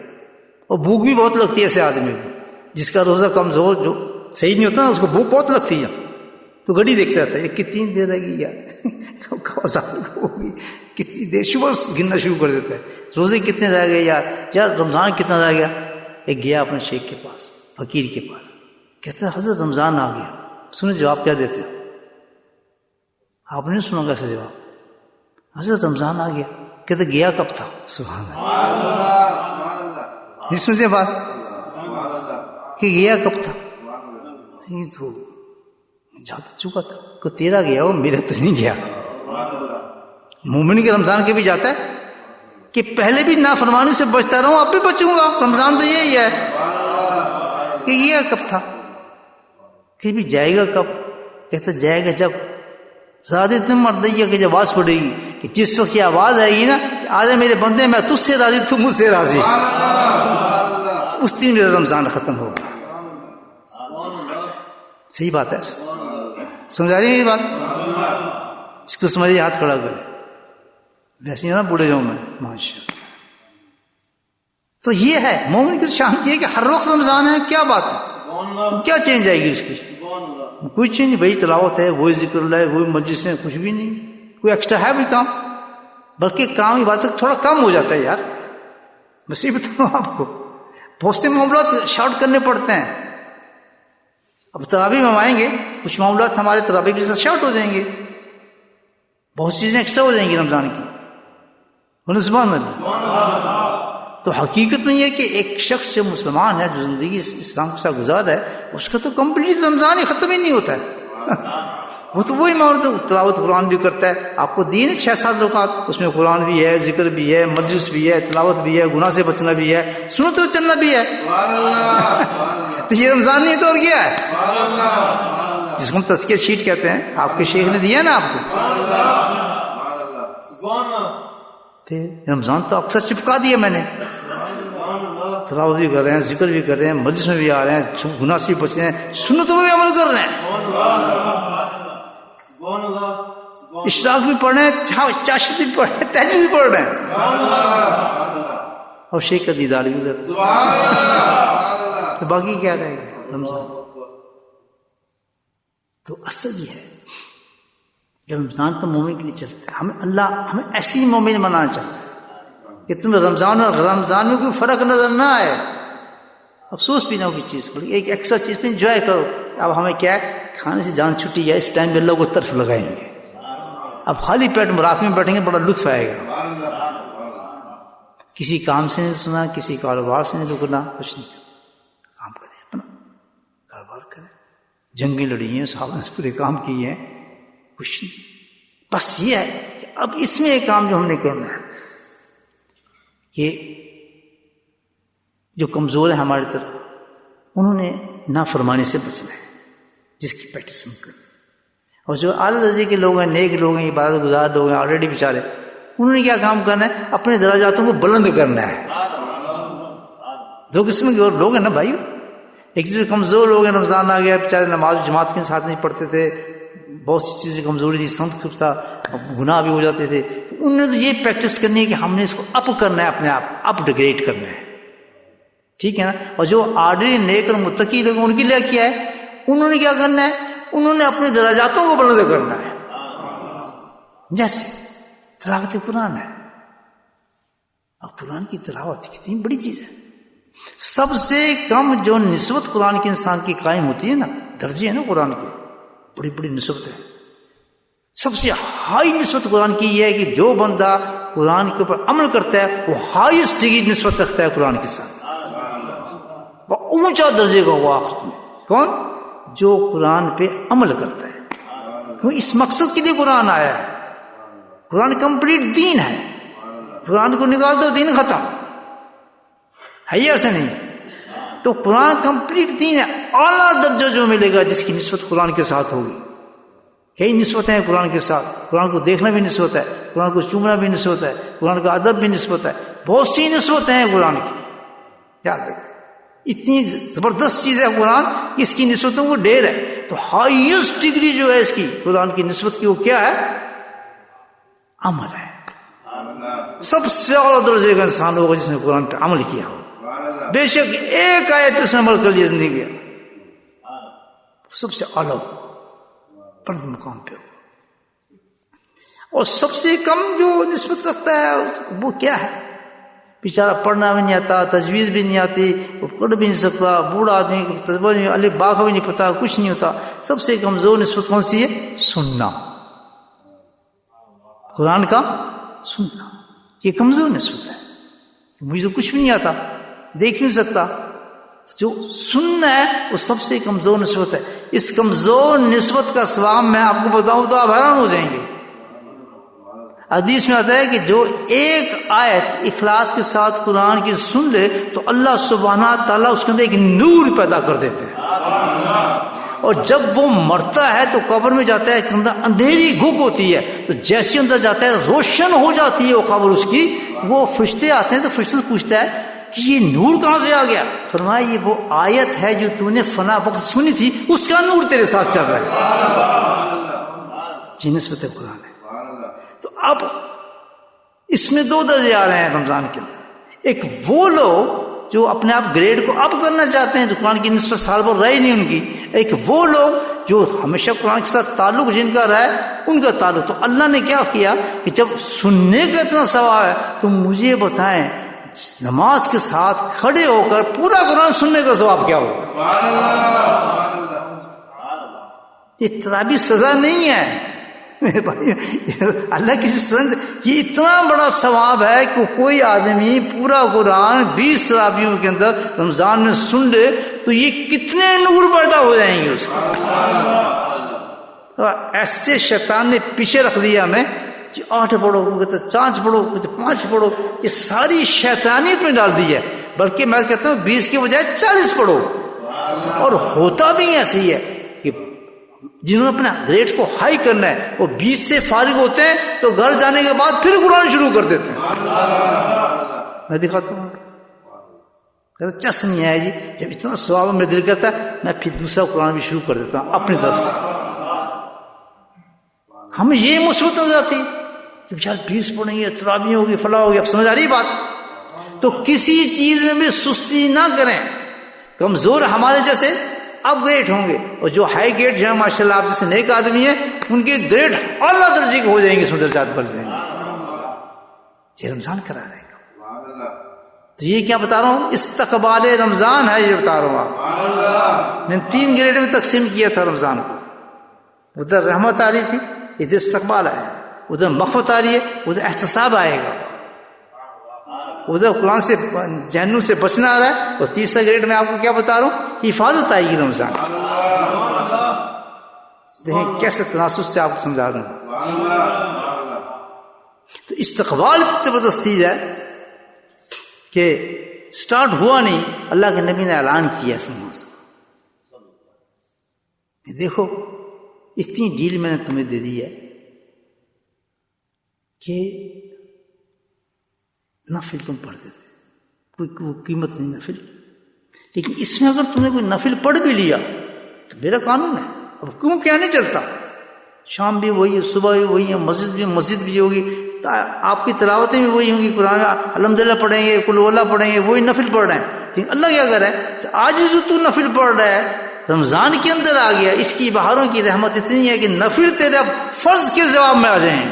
اور بھوک بھی بہت لگتی ہے ایسے آدمی کو جس کا روزہ کمزور جو صحیح نہیں ہوتا نا، اس کو بھوک بہت لگتی ہے. تو گھڑی دیکھتا رہتا ہے کتنی دیر رہے گی یار، ہوگی کتنی دیر، صبح گننا شروع کر دیتا ہے روزے کتنے رہ گئے یار رمضان کتنا رہ گیا. ایک گیا اپنے شیخ کے پاس، فقیر کے پاس، کہتا ہے حضرت رمضان آ گیا. سنیں جواب کیا دیتے ہیں؟ آپ نے سنا کیسے جواب؟ حضرت رمضان آ گیا. کہتے گیا کب تھا؟ سبحان اللہ. نہیں سمجھے بات کہ گیا کب تھا؟ یہ تو جا تو چکا تھا. کو تیرا گیا وہ میرا تو نہیں گیا. مومن کے رمضان کے بھی جاتا ہے کہ پہلے بھی نافرمانی سے بچتا رہوں، اب بھی بچوں گا. رمضان تو یہی ہے کہ یہ کب تھا، کہ بھی جائے گا کب؟ کہتا جائے گا جب زیادہ اتنے مردیہ کہ جب آواز پڑے گی کہ جس وقت یہ آواز آئے گی نا کہ آج میرے بندے میں تجھ سے راضی تو مجھ سے راضی، اس دن میرا رمضان ختم ہوگا. صحیح بات ہے، سمجھا رہی میری بات؟ اس کو سمجھے ہاتھ کھڑا کرے. ویسے نا بوڑھے جاؤں میں ماشاء اللہ. تو یہ ہے مومن کی شان یہ کہ ہر وقت رمضان ہے. کیا بات ہے، کیا چینج آئے گی اس کی؟ کوئی چینج نہیں. وہی تلاوت ہے، وہی ذکر اللہ ہے، وہی مجلس ہے، کچھ بھی نہیں. کوئی ایکسٹرا ہے بھی کام؟ بلکہ کام عبادت تھوڑا کم ہو جاتا ہے یار. میں صحیح بتاؤں آپ کو، بہت سے معاملات شارٹ کرنے پڑتے ہیں. اب تراویح میں ہم آئیں گے، کچھ معاملات ہمارے تراویح کے ساتھ شارٹ ہو جائیں گے، بہت سی چیزیں ایکسٹرا ہو جائیں گی رمضان کی. سبحان اللہ. تو حقیقت میں یہ کہ ایک شخص جو مسلمان ہے، جو زندگی اسلام کے ساتھ گزار ہے، اس کا تو کمپلیٹ رمضان ہی ختم ہی نہیں ہوتا ہے. وہ تو وہی معاملہ، تلاوت قرآن بھی کرتا ہے. آپ کو دین 6-7 رکعت، اس میں قرآن بھی ہے، ذکر بھی ہے، مجلس بھی ہے، تلاوت بھی ہے، گناہ سے بچنا بھی ہے، سنت پہ چلنا بھی ہے. تو یہ رمضان نہیں تو اور کیا ہے؟ جس کو ہم تزکیہ شیٹ کہتے ہیں، آپ کے شیخ نے دیا نا آپ کو. پھر رمضان تو اکثر چپکا دیا میں نے. تلاوت بھی کر رہے ہیں، ذکر بھی کر رہے ہیں، مجلس میں بھی آ رہے ہیں، گناہ سے بھی بچ رہے ہیں، سنتوں میں بھی عمل کر رہے ہیں، اشراق بھی پڑھ رہے ہیں، چاشت بھی پڑھ رہے ہیں، تہجد بھی پڑھ رہے ہیں، اور شیخ کا دیدار بھی کر رہے ہیں. تو باقی کیا رہے گا رمضان؟ تو اصل یہ ہے کہ رمضان تو مومن کے لیے چلتا ہے. ہمیں ایسی مومن بنانا چاہتا ہے کہ تمہیں رمضان اور رمضان میں کوئی فرق نظر نہ آئے. افسوس بھی نہ ہو کسی چیز کو، ایک ایکسٹرا چیز پہ انجوائے کرو. اب ہمیں کیا ہے، کھانے سے جان چھٹی ہے، اس ٹائم میں اللہ کو طرف لگائیں گے. اب خالی پیٹ رات میں بیٹھیں گے، بڑا لطف آئے گا. کسی کام سے نہیں سنا، کسی کاروبار سے نہیں رکنا، کچھ نہیں کرنا. کام کریں، اپنا کاروبار کریں، جنگیں لڑی ہیں، صحابہ نے پورے کام کیے ہیں، کچھ نہیں. بس یہ ہے کہ اب اس میں ایک کام جو ہم نے کرنا ہے کہ جو کمزور ہیں ہماری طرح، انہوں نے نافرمانی سے بچنا ہے، جس کی پریکٹس ہم کریں. اور جو اعلیٰ درجے کے لوگ ہیں، نیک لوگ ہیں، عبادت گزار لوگ ہیں، آلریڈی بیچارے، انہوں نے کیا کام کرنا ہے؟ اپنے درجاتوں کو بلند کرنا ہے. دو قسم کے اور لوگ ہیں نا بھائیو. ایک چیز کمزور لوگ ہیں، رمضان آ گیا، بیچارے نماز جماعت کے ساتھ نہیں پڑھتے تھے، بہت سی چیزیں کمزوری تھی، سنت تھا، گناہ بھی ہو جاتے تھے، تو انہوں نے تو یہ پریکٹس کرنی ہے کہ ہم نے اس کو اپ کرنا ہے، اپنے آپ اپ ڈگریڈ کرنا ہے. ٹھیک ہے نا. اور جو آرڈری نیک اور متقی لوگ، ان کے لیے کیا ہے؟ انہوں نے کیا کرنا ہے؟ انہوں نے اپنے درجاتوں کو بلند کرنا ہے. جیسے تلاوت قرآن ہے. اب قرآن کی تلاوت کتنی بڑی چیز ہے. سب سے کم جو نسبت قرآن کے انسان کی قائم ہوتی ہے نا، درجے ہیں نا قرآن کے، بڑی بڑی نسبت ہے. سب سے ہائی نسبت قرآن کی یہ ہے کہ جو بندہ قرآن کے اوپر عمل کرتا ہے وہ ہائیسٹ ڈگری نسبت رکھتا ہے قرآن کے ساتھ، وہ اونچا درجے کا ہوا آخرت میں. کون؟ جو قرآن پہ عمل کرتا ہے. وہ اس مقصد کے لیے قرآن آیا ہے. قرآن کمپلیٹ دین ہے. قرآن کو نکال دو دین ختم ہے، یہ ایسا نہیں. تو قرآن کمپلیٹ دین ہے. اعلیٰ درجہ جو ملے گا جس کی نسبت قرآن کے ساتھ ہوگی. کئی نسبتیں ہیں قرآن کے ساتھ. قرآن کو دیکھنا بھی نسبت ہے، قرآن کو چومنا بھی نسبت ہے، قرآن کا ادب بھی نسبت ہے، بہت سی نسبتیں ہیں قرآن کی. یاد رکھیں، اتنی زبردست چیز ہے قرآن، اس کی نسبتوں کو ڈھیر ہے. تو ہائیسٹ ڈگری جو ہے اس کی قرآن کی نسبت کی، وہ کیا ہے؟ عمل ہے. سب سے اعلیٰ درجے کا انسان ہوگا جس نے قرآن پہ عمل کیا ہو. بے شک ایک آیت اس نے عمل کر لیا زندگی میں، سب سے اعلیٰ بلند مقام پہ ہو. اور سب سے کم جو نسبت رکھتا ہے وہ کیا ہے؟ بیچارہ پڑھنا بھی نہیں آتا، تجویز بھی نہیں آتی، وہ پڑھ بھی نہیں سکتا، بوڑھا آدمی کو تجربہ نہیں، الف با کا بھی نہیں پتا، کچھ نہیں ہوتا. سب سے کمزور نسبت کون سی ہے؟ سننا. قرآن کا سننا یہ کمزور نسبت ہے. مجھے تو کچھ بھی نہیں آتا، دیکھ نہیں سکتا. جو سننا ہے وہ سب سے کمزور نسبت ہے. اس کمزور نسبت کا ثواب میں آپ کو بتاؤں تو آپ حیران ہو جائیں گے. حدیث میں آتا ہے کہ جو ایک آیت اخلاص کے ساتھ قرآن کی سن لے تو اللہ سبحانہ تعالیٰ اس کے اندر ایک نور پیدا کر دیتے ہیں. اور جب وہ مرتا ہے تو قبر میں جاتا ہے، اندر اندھیری گھوک ہوتی ہے، تو جیسے اندر جاتا ہے روشن ہو جاتی ہے وہ قبر اس کی. وہ فرشتے آتے ہیں تو فرشتے سے پوچھتا ہے کہ یہ نور کہاں سے آ گیا؟ فرمایا یہ وہ آیت ہے جو تو نے فنا وقت سنی تھی، اس کا نور تیرے ساتھ چل رہا ہے. یہ نسبت قرآن ہے. تو اب اس میں دو درجے آ رہے ہیں رمضان کے اندر. ایک وہ لوگ جو اپنے آپ گریڈ کو اپ کرنا چاہتے ہیں، جو قرآن کی نسبت سال بھر رہی نہیں ان کی. ایک وہ لوگ جو ہمیشہ قرآن کے ساتھ تعلق جن کا رہا ہے ان کا تعلق. تو اللہ نے کیا کیا کہ جب سننے کا اتنا ثواب ہے تو مجھے بتائیں نماز کے ساتھ کھڑے ہو کر پورا قرآن سننے کا ثواب کیا ہوگا؟ یہ ترابی سزا نہیں ہے میرے بھائی، اللہ کی سند. یہ اتنا بڑا ثواب ہے کہ کوئی آدمی پورا قرآن 20 تراویحوں کے اندر رمضان میں سن لے تو یہ کتنے نور پیدا ہو جائیں گے اس کو. ایسے شیطان نے پیچھے رکھ دیا ہمیں، 8 پڑھو، کہتے 4 پڑھو، کہتے 5 پڑھو. یہ ساری شیطانیت میں ڈال دی ہے. بلکہ میں کہتا ہوں 20 کے بجائے 40 پڑھو. اور ہوتا بھی ایسے ہی ہے کہ جنہوں نے اپنا گریڈ کو ہائی کرنا ہے وہ 20 سے فارغ ہوتے ہیں تو گھر جانے کے بعد پھر قرآن شروع کر دیتے ہیں. میں دکھاتا ہوں، کہتا چس نہیں آیا جی، جب اتنا ثواب میں دل کرتا ہے میں پھر دوسرا قرآن بھی شروع کر دیتا ہوں اپنی طرف سے. ہمیں یہ مثبت نظر آتی کہ بچار 20 پڑھیں گے، تراویح ہوگی، فلاح ہوگی. اب سمجھ آ رہی بات؟ تو کسی چیز میں بھی سستی نہ کریں. کمزور ہمارے جیسے اپ گریڈ ہوں گے، اور جو ہائی گریڈ جو ہے ماشاء اللہ آپ جیسے نیک آدمی ہیں ان کے گریڈ اعلیٰ درجے کے ہو جائیں گے، اس میں درجات بڑھ جائیں گے. یہ رمضان کرا رہے گا. تو یہ کیا بتا رہا ہوں؟ استقبال رمضان ہے، یہ بتا رہا ہوں آپ. میں نے 3 گریڈ میں تقسیم کیا تھا رمضان کو. ادھر رحمت آ رہی تھی، ادھر استقبال آیا. ادھر مغفرت آ رہی ہے، ادھر احتساب آئے گا. ادھر قرآن سے جہنم سے بچنا آ رہا ہے. اور تیسرا گریڈ میں آپ کو کیا بتا رہا ہوں؟ حفاظت آئے گی رمضان. دیکھیں کیسے تناسب سے آپ کو سمجھا رہا ہوں. تو استقبال کی زبردست چیز ہے کہ سٹارٹ ہوا نہیں، اللہ کے نبی نے اعلان کیا دیکھو اتنی ڈیل میں نے تمہیں دے دی ہے کہ نفل تم پڑھتے تھے، کوئی قیمت نہیں نفل، لیکن اس میں اگر تم نے کوئی نفل پڑھ بھی لیا تو میرا قانون ہے، اب کیوں کیا نہیں چلتا؟ شام بھی وہی ہے، صبح بھی وہی ہے، مسجد بھی ہوگی، آپ کی تلاوتیں بھی وہی ہوں گی، قرآن الحمدللہ پڑھیں گے، قل ہو اللہ پڑھیں گے، وہی نفل پڑھ رہے ہیں. لیکن اللہ کیا کر رہا ہے کہ آج جو تو نفل پڑھ رہا ہے رمضان کے اندر آ گیا، اس کی بہاروں کی رحمت اتنی ہے کہ نفل تیرے فرض کے جواب میں آ جائیں گے.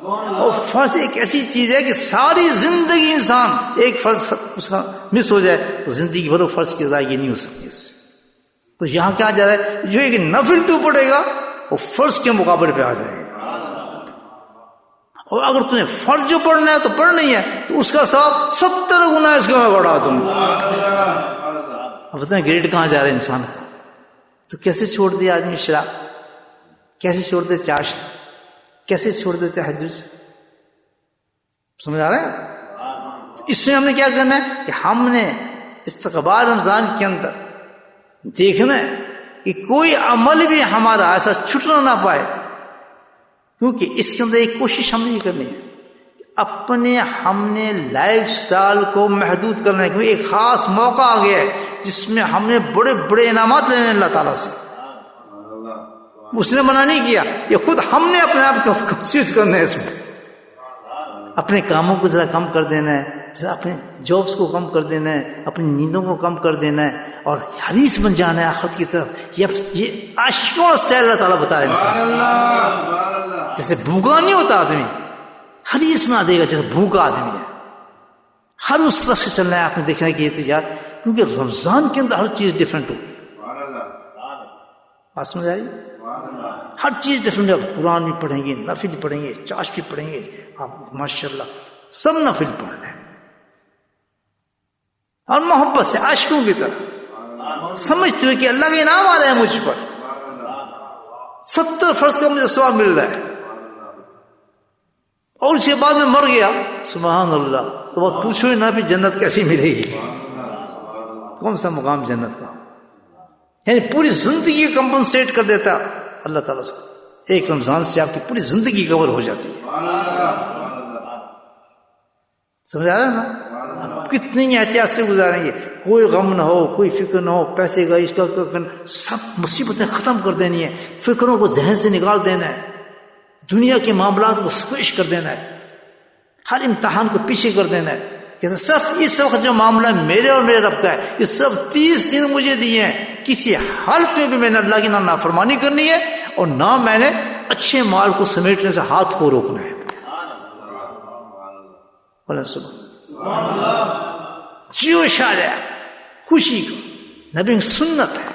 اور فرض ایک ایسی چیز ہے کہ ساری زندگی انسان ایک فرض اس کا مس ہو جائے تو زندگی بھر فرض کی ادائیگی نہیں ہو سکتی اس سے. تو یہاں کیا جا رہا ہے، جو ایک نفل تو پڑے گا وہ فرض کے مقابلے پہ آ جائے گا. اور اگر تمہیں فرض جو پڑھنا ہے تو پڑھنا ہی ہے تو اس کا ثواب 70 گنا اس کو میں بڑھا دوں گا. اب بتائیں گریڈ کہاں جا رہا ہے انسان کا؟ تو کیسے چھوڑ دیا آدمی شراب، کیسے چھوڑ دے چاشت، کیسے چھوڑ دیتے تہجد؟ سمجھ آ رہا ہے؟ اس میں ہم نے کیا کرنا ہے کہ ہم نے استقبال رمضان کے اندر دیکھنا ہے کہ کوئی عمل بھی ہمارا ایسا چھٹنا نہ پائے، کیونکہ اس کے اندر ایک کوشش ہم نے یہ کرنی ہے اپنے ہم نے لائف سٹائل کو محدود کرنا ہے، کیونکہ ایک خاص موقع آ گیا ہے جس میں ہم نے بڑے بڑے انعامات لینے اللہ تعالیٰ سے. اس نے منع نہیں کیا، یہ خود ہم نے اپنے آپ کو کنفیوز کرنا ہے، اس میں اپنے کاموں کو ذرا کم کر دینا ہے، ذرا اپنے جابس کو کم کر دینا ہے، اپنی نیندوں کو کم کر دینا ہے اور حریص بن جانا ہے آخرت کی طرف. یہ عاشقوں کا سٹائل اللہ تعالیٰ بتا رہے ہیں انسان. جیسے بھوکا نہیں ہوتا آدمی، حریص بنا دے گا جیسے بھوکا آدمی ہے، ہر اس طرف سے چلنا ہے. آپ نے دیکھنا ہے کہ یہ تجارت، کیونکہ رمضان کے اندر ہر چیز ڈفرینٹ ہوگی. بات سمجھ آئی؟ ہر چیز ڈفرینٹ ہے. قرآن بھی پڑھیں گے، نفل بھی پڑھیں گے، چاش بھی پڑھیں گے، آپ ماشاءاللہ سب نفل پڑھ رہے ہیں اور محبت سے عاشقوں کی طرح سمجھتے ہوئے کہ اللہ کا انعام آ رہا ہے مجھ پر، 70 فرض کا مجھے ثواب مل رہا ہے، اور اس کے بعد میں مر گیا سبحان اللہ تو بات پوچھو ہی نہ بھی جنت کیسی ملے گی، کون سا مقام جنت کا، یعنی پوری زندگی کمپنسیٹ کر دیتا اللہ تعالیٰ سے. ایک رمضان سے آپ کی پوری زندگی کور ہو جاتی ہے. سمجھ آ رہا ہے نا؟ اب کتنی احتیاط سے گزاریں گے، کوئی غم نہ ہو، کوئی فکر نہ ہو، پیسے کا اس کا سب مصیبتیں ختم کر دینی ہے، فکروں کو ذہن سے نکال دینا ہے، دنیا کے معاملات کو سکویش کر دینا ہے، ہر امتحان کو پیچھے کر دینا ہے کہ صرف اس وقت جو معاملہ میرے اور میرے رب کا ہے، یہ صرف 30 دن مجھے دیے ہیں، کسی حالت میں بھی میں نے اللہ کی نہ نافرمانی کرنی ہے اور نہ میں نے اچھے مال کو سمیٹنے سے ہاتھ کو روکنا ہے. سبحان اللہ. جوش آ جائے خوشی کو، نبی کی سنت ہے.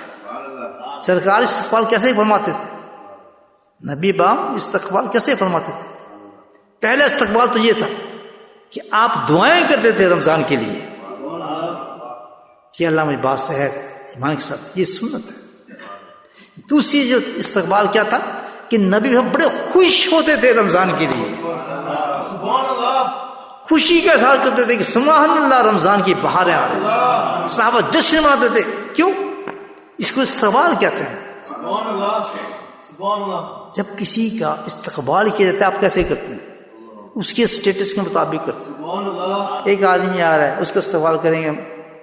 سرکار استقبال کیسے فرماتے تھے؟ نبی بام استقبال کیسے فرماتے تھے؟ پہلا استقبال تو یہ تھا کہ آپ دعائیں کرتے تھے رمضان کے لیے کہ اللہ مجھے بات صحت ایمان کے ساتھ، یہ سنت ہے. دوسری جو استقبال کیا تھا کہ نبی ہم بڑے خوش ہوتے تھے رمضان کے لیے، خوشی کا اظہار کرتے تھے کہ سبحان اللہ رمضان کی بہاریں آ رہی. صحابہ جشن مناتے تھے. کیوں؟ اس کو استقبال کہتے ہیں. جب کسی کا استقبال کیا جاتا ہے آپ کیسے کرتے ہیں؟ اس کے اسٹیٹس کے مطابق کرتے ہیں. ایک آدمی آ رہا ہے اس کا استقبال کریں گے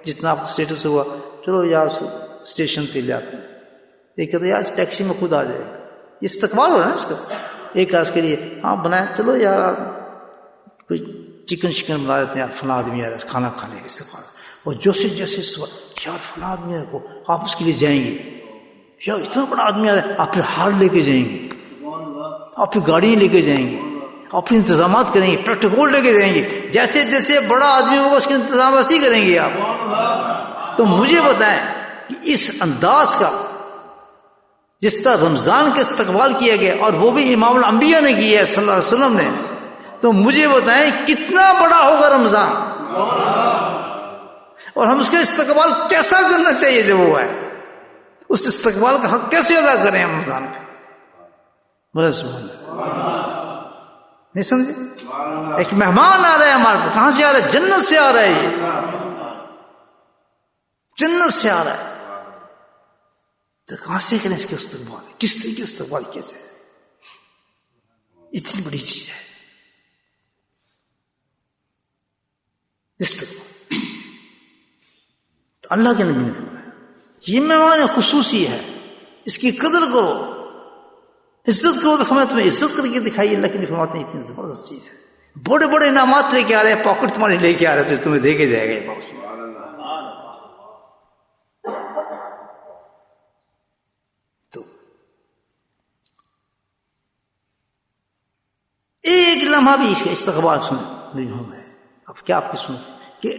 جتنا آپ کا اسٹیٹس ہوا، چلو یار اسٹیشن پہ لے آتے ہیں. ایک کہتے ہیں یار ٹیکسی میں خود آ جائے گا، یہ استقبال ہو رہا ہے اس کا. ایک اس کے لیے ہاں بنائیں، چلو یار کوئی چکن بنا دیتے ہیں، فلاں آدمی آ رہا ہے کھانا کھانے استقبال. اور جیسے یار فلاں آدمی آ رہا ہے آپ اس کے لیے جائیں گے، یار اتنا بڑا آدمی آ رہا ہے آپ پھر ہار لے کے جائیں گے، آپ پھر گاڑی لے کے جائیں گے، آپ پھر انتظامات کریں گے، پروٹوکول لے کے جائیں گے. جیسے جیسے بڑا آدمی ہوگا اس کے انتظام ویسے کریں گے آپ. تو مجھے بتائیں کہ اس انداز کا جس طرح رمضان کا استقبال کیا گیا اور وہ بھی امام الانبیاء نے کیا ہے صلی اللہ علیہ وسلم نے، تو مجھے بتائیں کتنا بڑا ہوگا رمضان اور ہم اس کا استقبال کیسا کرنا چاہیے جب وہ ہے. اس استقبال کا حق کیسے ادا کریں ہم رمضان کا؟ بولے سبحان اللہ. نہیں سمجھے؟ ایک مہمان آ رہا ہے ہمارے پاس. کہاں سے آ رہا ہے؟ جنت سے آ رہا ہے. یہ جنت سے آ رہا ہے. تو کہاں سے کریں اس کے استقبال؟ کس طریقے استقبال کیا جائے؟ اتنی بڑی چیز ہے استقبال. تو اللہ کے نبی نے فرمایا یہ مہمان خصوصی ہے، اس کی قدر کرو، عزت کرو. تو ہمیں تمہیں عزت کر کے دکھائی. اللہ کے نبی فرماتے ہیں اتنی زبردست چیز ہے. بڑے بڑے انعامات لے کے آ رہے ہیں، پاکٹ تمہارے لے کے آ رہے ہیں، تو تمہیں دے کے جائے گا یہ باکس. تو ایک لمحہ بھی اس کا استقبال سن نہیں ہو رہا ہے. اب کیا آپ کی سن کہ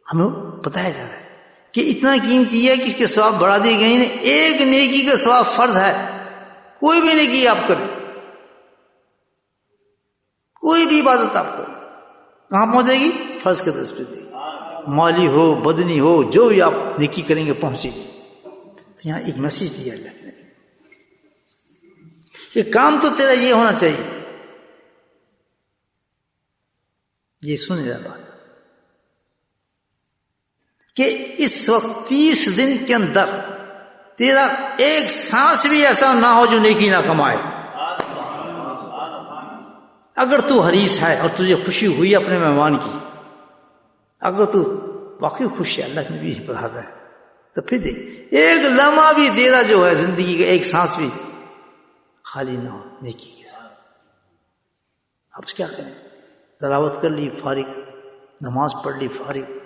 ہمیں بتایا جا رہا ہے کہ اتنا قیمتی ہے کہ اس کے ثواب بڑھا دیے گئے ہیں. ایک نیکی کا ثواب فرض ہے. کوئی بھی نیکی آپ کریں، کوئی بھی عبادت آپ کریں، کہاں پہنچے گی؟ فرض کے درس پہ دے گی. مالی ہو بدنی ہو، جو بھی آپ نیکی کریں گے پہنچے گی. تو یہاں ایک میسج دیا اللہ نے کہ کام تو تیرا یہ ہونا چاہیے. یہ سن جائے بات کہ اس وقت 30 دن کے اندر تیرا ایک سانس بھی ایسا نہ ہو جو نیکی نہ کمائے. اگر تو حریص ہے اور تجھے خوشی ہوئی اپنے مہمان کی، اگر تو واقعی خوش ہے، اللہ نے بھی بتا ہے، تو پھر دے. ایک لمحہ بھی تیرا جو ہے زندگی کا ایک سانس بھی خالی نہ ہو نیکی کے ساتھ. اب کیا کریں؟ تلاوت کر لی فارغ، نماز پڑھ لی فارغ،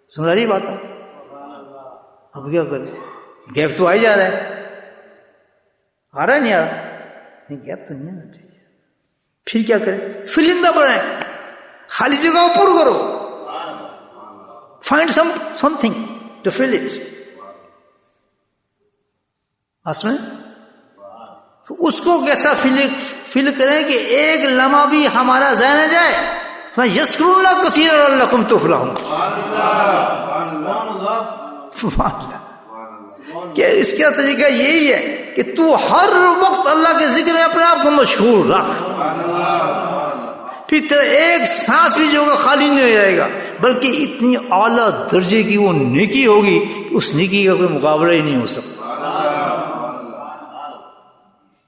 سمجھ رہی بات ہے؟ اب کیا کریں؟ گیپ تو آ ہی جا رہا ہے. آ رہا ہے نہیں آ رہا؟ نہیں، گیپ تو نہیں آنا چاہیے. پھر کیا کریں؟ فلندہ بڑھائیں، خالی جگہ پر کرو. Find something to fill it. میں تو اس کو کیسا فل کریں کہ ایک لمحہ بھی ہمارا ضائع نہ جائے. یذکرون اللہ کثیرا لعلکم تفلحون. کہ اس کا طریقہ یہی ہے کہ تو ہر وقت اللہ کے ذکر میں اپنے آپ کو مشغول رکھ. پھر تیرا ایک سانس بھی جو ہوگا خالی نہیں ہو جائے گا، بلکہ اتنی اعلیٰ درجے کی وہ نیکی ہوگی کہ اس نیکی کا کوئی مقابلہ ہی نہیں ہو سکتا.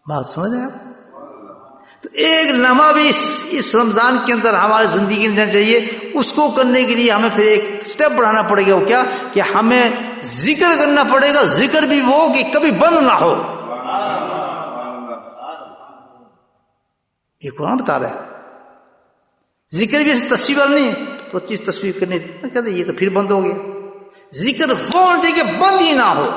بات سمجھ رہے آپ؟ تو ایک لمحہ بھی اس رمضان کے اندر ہماری زندگی میں جانا چاہیے. اس کو کرنے کے لیے ہمیں پھر ایک سٹیپ بڑھانا پڑے گا. وہ کیا کہ ہمیں ذکر کرنا پڑے گا. ذکر بھی وہ کہ کبھی بند نہ ہو. یہ قرآن بتا رہا ہے. ذکر بھی ایسے تصویر والا نہیں ہے 25 تصویر کرنے کہتے یہ تو پھر بند ہو گیا. ذکر وہ ہونا چاہیے کہ بند ہی نہ ہو.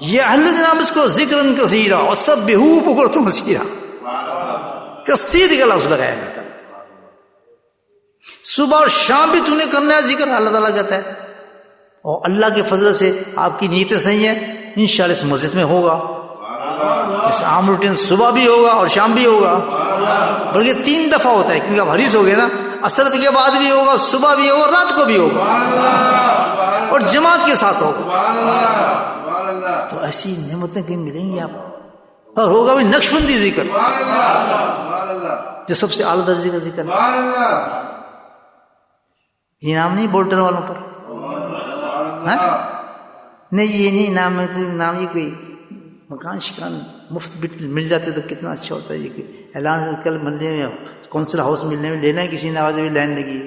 یہ اہل نام اس کو ذکر کثیرا وسبحوہ بکرۃ واصیلا، کثیر کا لفظ لگایا گیا تھا. صبح اور شام بھی تو نے کرنا ہے ذکر. اللہ تعالیٰ کہتا ہے، اور اللہ کے فضل سے آپ کی نیتیں صحیح ہیں، انشاءاللہ اس مسجد میں ہوگا. اس عام روٹین صبح بھی ہوگا اور شام بھی ہوگا، بلکہ 3 دفعہ ہوتا ہے کیونکہ آپ حریص ہو گئے نا. عصر کے بعد بھی ہوگا، صبح بھی ہوگا، رات کو بھی ہوگا، اور جماعت کے ساتھ ہوگا. تو ایسی نعمتیں کہیں ملیں گی آپ کو. اور ہوگا بھی نقش بندی ذکر جو سب سے اعلیٰ درجے کا ذکر ہے. یہ نام نہیں بولٹر والوں پر نہیں، یہ نہیں نام ہے. نام یہ کوئی مکان شکان مفت مل جاتے تو کتنا اچھا ہوتا ہے. یہ کوئی اعلان کل ملنے میں کونسل ہاؤس ملنے میں لینا ہے، کسی نے آواز بھی لائن لگی.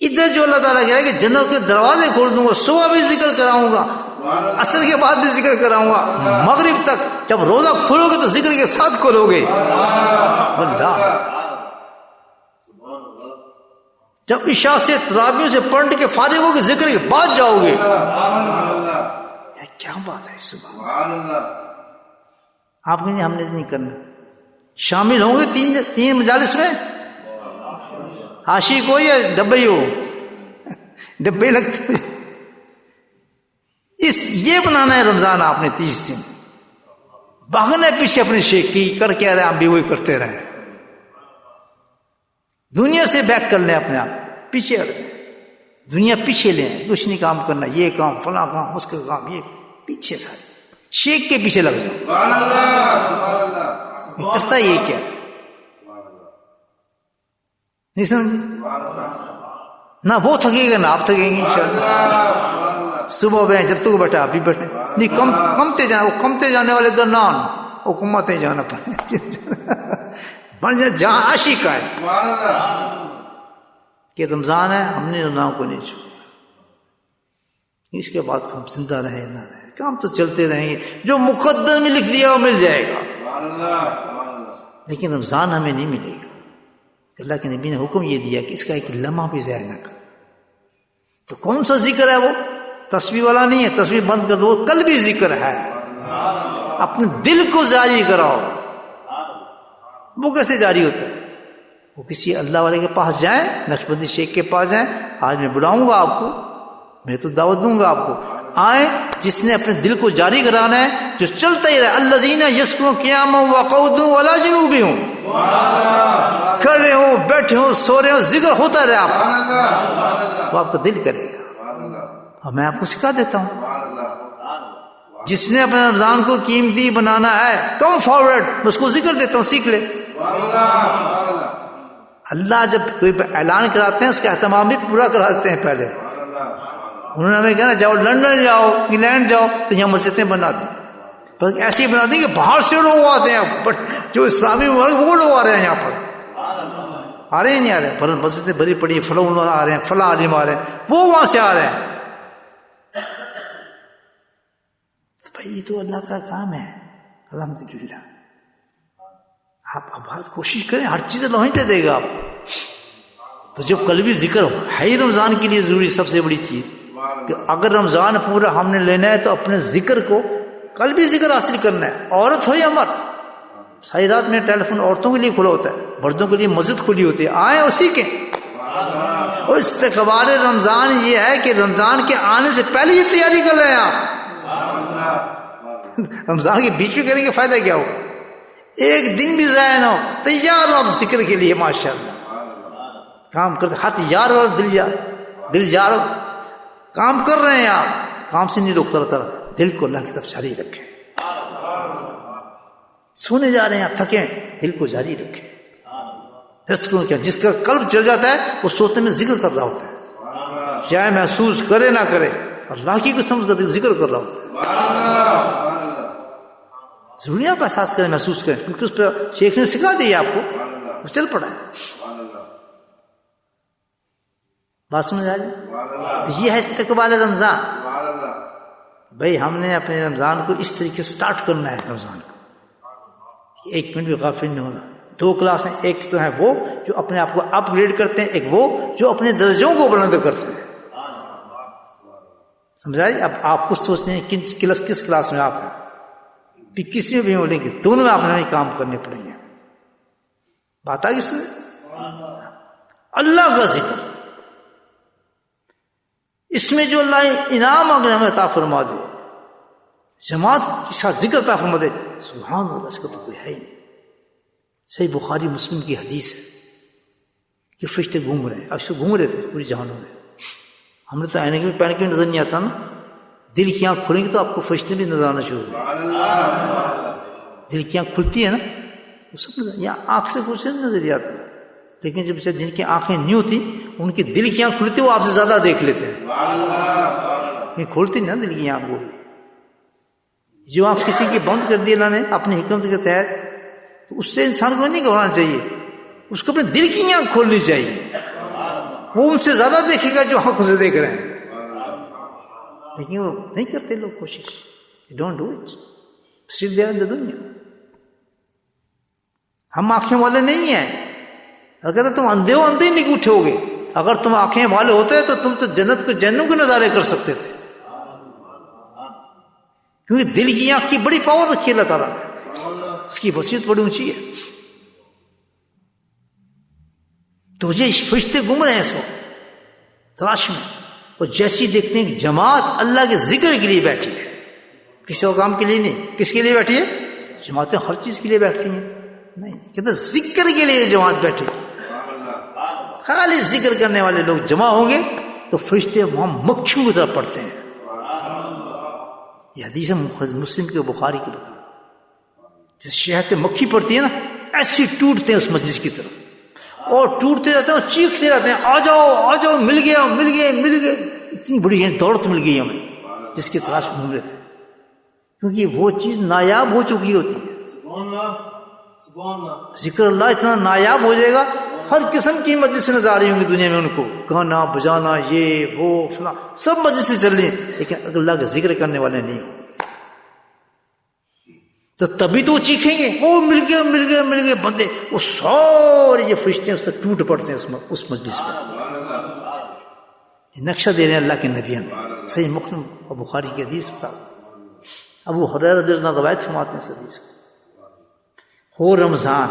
ادھر جو اللہ تعالیٰ کہہ رہا ہے کہ جنت کے دروازے کھول دوں گا، صبح بھی ذکر کراؤں گا، عصر کے بعد بھی ذکر کراؤں گا، مغرب تک. جب روزہ کھولو گے تو ذکر کے ساتھ کھولو گے. اللہ جب عشاء سے تراویح سے پڑھ کے فارغ ہو کے ذکر کے بعد جاؤ گے. کیا بات ہے. سبحان اللہ. آپ کہیں ہم نے نہیں کرنا. شامل ہوں گے 3 مجالس میں، عاشق ہو یا ڈبے ہو، ڈبے لگتے. یہ بنانا ہے رمضان. آپ نے 30 دن بھاگنا ہے پیچھے اپنے شیخ کی کر کے رہے، آپ بھی وہی کرتے رہے. دنیا سے بیک کر لیں اپنے آپ، پیچھے ہٹ جائیں. دنیا پیچھے لیں، کچھ نہیں کام کرنا، یہ کام فلاں کام اس کا کام، یہ پیچھے سارے شیخ کے پیچھے لگ جاؤ. کرتا یہ کیا نہیں سمجھے؟ نہ وہ تھکے گا نہ آپ تھکیں گے انشاءاللہ. صبح میں جب تک بیٹھا آپ بھی بیٹھے نہیں، کمتے جانا، وہ کمتے جانے والے درمیان وہ کماتے جانا پڑے بن جائے جہاں عاشق آئے کہ رمضان ہے، ہم نے رمضان کو نہیں چھوڑا. اس کے بعد ہم زندہ رہے نہ رہے، کام تو چلتے رہیں گے، جو مقدر میں لکھ دیا وہ مل جائے گا، لیکن رمضان ہمیں نہیں ملے گا. اللہ کے نبی نے حکم یہ دیا کہ اس کا ایک لمحہ بھی ضائع نہ کر. تو کون سا ذکر ہے وہ؟ تسبیح والا نہیں ہے، تسبیح بند کر دو، وہ قلبی ذکر ہے. اپنے دل کو جاری کراؤ. وہ کیسے جاری ہوتا ہے؟ وہ کسی اللہ والے کے پاس جائیں، نقشبندی شیخ کے پاس جائیں، آج میں بلاؤں گا آپ کو، میں تو دعوت دوں گا آپ کو، آئیں. جس نے اپنے دل کو جاری کرانا ہے، جو چلتا ہی رہے. الذین یسکرون قیاما وقعودا وعلی جنوبہم، کھڑے ہوں بیٹھے ہوں سو رہے ہوں، ذکر ہوتا رہے آپ، وہ آپ کا دل کرے گا. اور میں آپ کو سکھا دیتا ہوں، جس نے اپنے رمضان کو قیمتی بنانا ہے، کم فارورڈ، اس کو ذکر دیتا ہوں، سیکھ لے. اللہ جب کوئی اعلان کراتے ہیں اس کا اہتمام بھی پورا کرا دیتے ہیں. پہلے انہوں نے ہمیں کہنا جاؤ لندن جاؤ انگلینڈ جاؤ تو یہاں مسجدیں بنا دیں، پر ایسی بنا دیں کہ باہر سے لوگ آتے ہیں، جو اسلامی ملک وہ لوگ آ رہے ہیں یہاں پر، آ رہے ہیں نہیں آ رہے ہیں، پر مسجدیں بھری پڑی ہیں، فلاں آ رہے ہیں، فلاں عالم آ رہے ہیں، وہ وہاں سے آ رہے ہیں. تو بھائی یہ تو اللہ کا کام ہے. الحمدللہ آپ بات کوشش کریں، ہر چیز اللہ ہی دے دے گا آپ. تو جب قلبی ذکر ہے ہی رمضان کے لیے ضروری، سب سے بڑی چیز کہ اگر رمضان پورا ہم نے لینا ہے تو اپنے ذکر کو، قلبی ذکر حاصل کرنا ہے. عورت ہو یا مرد، ساری رات میں ٹیلی فون عورتوں کے لیے کھلا ہوتا ہے، مردوں کے لیے مسجد کھلی ہوتی ہے. آئیں اور سیکھیں. اور استقبال رمضان یہ ہے کہ رمضان کے آنے سے پہلے یہ تیاری کر رہے ہیں آپ. رمضان کے بیچ میں کریں گے فائدہ کیا ہوگا؟ ایک دن بھی ضائع نہ ہو، تیار ہو آپ ذکر کے لیے. ماشاءاللہ کام کرتے، ہاتھ یار اور دل یار کام کر رہے ہیں آپ، کام سے نہیں روکتا رہتا. دل کو اللہ کی طرف جاری رکھیں. سونے جا رہے ہیں آپ تھکیں، دل کو جاری رکھیں. جس کا قلب چل جاتا ہے وہ سوتے میں ذکر کر رہا ہوتا ہے، چاہے محسوس کرے نہ کرے، اللہ کی قسم کا ذکر کر رہا ہوتا ہے. ضروری آپ احساس کریں، محسوس کریں، کیونکہ اس پہ شیخ نے سکھا دی آپ کو، وہ چل پڑا ہے. بات سمجھ آ رہی؟ یہ ہے استقبال رمضان. بھائی ہم نے اپنے رمضان کو اس طریقے سے سٹارٹ کرنا ہے. رمضان کو ایک منٹ بھی غافل نہیں ہونا. 2 کلاس ہیں، ایک تو ہے وہ جو اپنے آپ کو اپ گریڈ کرتے ہیں، ایک وہ جو اپنے درجوں کو بلند کرتے ہیں. سمجھائیے؟ اب آپ کچھ سوچتے ہیں کس کلاس میں آپ ہیں، کسی میں بھی بولیں گے، دونوں میں آپ نے کام کرنے پڑیں گے. بات آ کس میں؟ اللہ کا ذکر. اس میں جو اللہ انعام اگر ہمیں عطا فرما دے، جماعت کے ساتھ ذکر عطا فرما دے، سبحان اللہ، اس کا تو کوئی ہے ہی نہیں. صحیح بخاری مسلم کی حدیث ہے کہ فرشتے گھوم رہے ہیں. اب سے گھوم رہے تھے پوری جہانوں میں. ہم نے تو آئینے کے بھی پہن کے نظر نہیں آتا نا. دل کی آنکھ کھلیں گی تو آپ کو فرشتے بھی نظر آنا شروع ہو گئے. دل کی آنکھ کھلتی ہے نا، وہ سب یا آنکھ سے کچھ نظر ہی آتا ہے. لیکن جب جن کی آنکھیں نہیں ہوتی، ان کی دل کی آنکھ کھلتی، وہ آپ سے زیادہ دیکھ لیتے ہیں. یہ کھولتی نہیں نا دل کی آنکھ. وہ جو آنکھ کسی کی بند کر دی اللہ نے اپنی حکمت کے تحت، تو اس سے انسان کو نہیں گھبرانا چاہیے، اس کو اپنے دل کی آنکھ کھولنی چاہیے. وہ ان سے زیادہ دیکھے گا جو آنکھوں سے دیکھ رہے ہیں. لیکن وہ نہیں کرتے لوگ کوشش. Don't do it. صرف دے رہے دنیا. ہم آنکھیں والے نہیں ہیں. اگر تم اندھے ہو، اندھے نہیں اٹھو گے. اگر تم آنکھیں والے ہوتے تو تم تو جنت کو جہنم کے نظارے کر سکتے تھے، کیونکہ دل کی آنکھ کی بڑی پاور رکھی اللہ تعالیٰ نے، اس کی بصیرت بڑی اونچی ہے. تو یہ فرشتے گھوم رہے ہیں اس وقت تلاش میں، اور جیسی دیکھتے ہیں کہ جماعت اللہ کے ذکر کے لیے بیٹھی ہے، کسی اور کام کے لیے نہیں. کس کے لیے بیٹھی ہے؟ جماعتیں ہر چیز کے لیے بیٹھتی ہیں نہیں، کہتے ذکر کے لیے جماعت بیٹھی. خالی ذکر کرنے والے لوگ جمع ہوں گے، تو فرشتے وہاں مکھیوں کی طرح پڑتے ہیں. یہ حدیث ہے مسلم کے بخاری کے بتا. جس شہد مکھی پڑتی ہے نا ایسی ٹوٹتے ہیں اس مجلس کی طرف اور ٹوٹتے رہتے ہیں اور چیختے رہتے ہیں آ جاؤ مل گیا. اتنی بڑی دولت مل گئی ہمیں جس کی تلاش میں گھوم رہے تھے کیونکہ وہ چیز نایاب ہو چکی ہوتی ہے. ذکر اللہ اتنا نایاب ہو جائے گا ہر قسم کی مجلس سے نظر آ رہی ہوں گی دنیا میں ان کو گانا بجانا یہ وہ فلاں سب مجلس سے چل رہی ہیں لیکن اگر اللہ کا ذکر کرنے والے نہیں ہوں تو تبھی تو وہ چیخیں گے وہ مل گئے بندے وہ سارے یہ فرشتے اس سے ٹوٹ پڑتے ہیں اس مجلس پر. یہ نقشہ دے رہے ہیں اللہ کے نبی میں صحیح مسلم اور بخاری کی حدیث پر. ابو ہریرہ رضی اللہ عنہ روایت فرماتے ہیں اس حدیث کو. ہو رمضان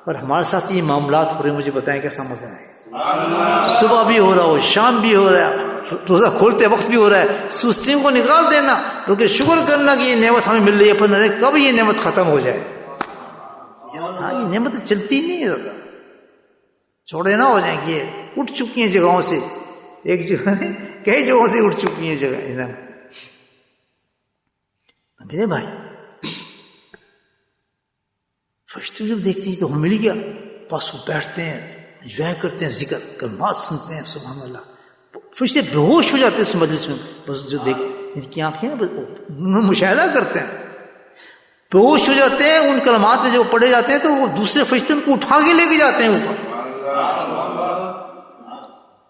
اور ہمارے ساتھ یہ معاملات ہو رہے ہیں مجھے بتائیں کیسا مزہ ہے. صبح بھی ہو رہا ہو شام بھی ہو رہا ہے روزہ کھولتے وقت بھی ہو رہا ہے سستیوں کو نکال دینا بلکہ شکر کرنا کہ یہ نعمت ہمیں مل رہی ہے پر کب یہ نعمت ختم ہو جائے. ہاں یہ نعمت چلتی نہیں ہے چھوڑے نہ ہو جائیں کہ یہ اٹھ چکی ہیں جگہوں سے ایک جگہ کئی جگہوں سے اٹھ چکی ہیں جگہ. میرے بھائی فرشتے جب دیکھتے ہیں تو ہم مل گیا بس وہ بیٹھتے ہیں انجوائے کرتے ہیں ذکر کلمات سنتے ہیں سبحان اللہ. فرشتے بے ہوش ہو جاتے ہیں اس مجلس میں بس جو دیکھتے ان کی آنکھیں مشاہدہ کرتے ہیں بے ہوش ہو جاتے ہیں. ان کلمات میں جو پڑھے جاتے ہیں تو وہ دوسرے فرشتے ان کو اٹھا کے لے کے جاتے ہیں اوپر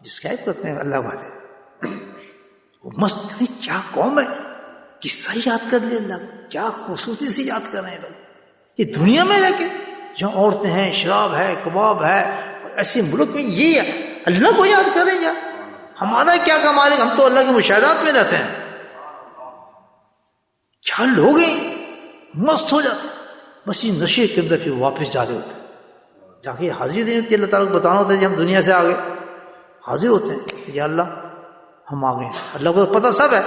ڈسکرائب کرتے ہیں اللہ والے. وہ مست کیا قوم ہے قصہ یاد کر لے اللہ کیا خوبصورتی سے یاد کر رہے ہیں لوگ. یہ دنیا میں رہ کے جہاں عورتیں ہیں شراب ہے کباب ہے ایسے ملک میں یہ اللہ کو یاد کریں یا ہمارا کیا کمال ہے ہم تو اللہ کے مشاہدات میں رہتے ہیں. کیا لوگ ہیں مست ہو جاتے ہیں بس یہ نشے کے اندر پھر واپس جا رہے ہوتے ہیں جا کے حاضری دینی ہوتی ہے. اللہ تعالیٰ کو بتانا ہوتا ہے جب ہم دنیا سے آگے حاضر ہوتے ہیں یا اللہ ہم آگے ہیں. اللہ کو تو پتہ سب ہے.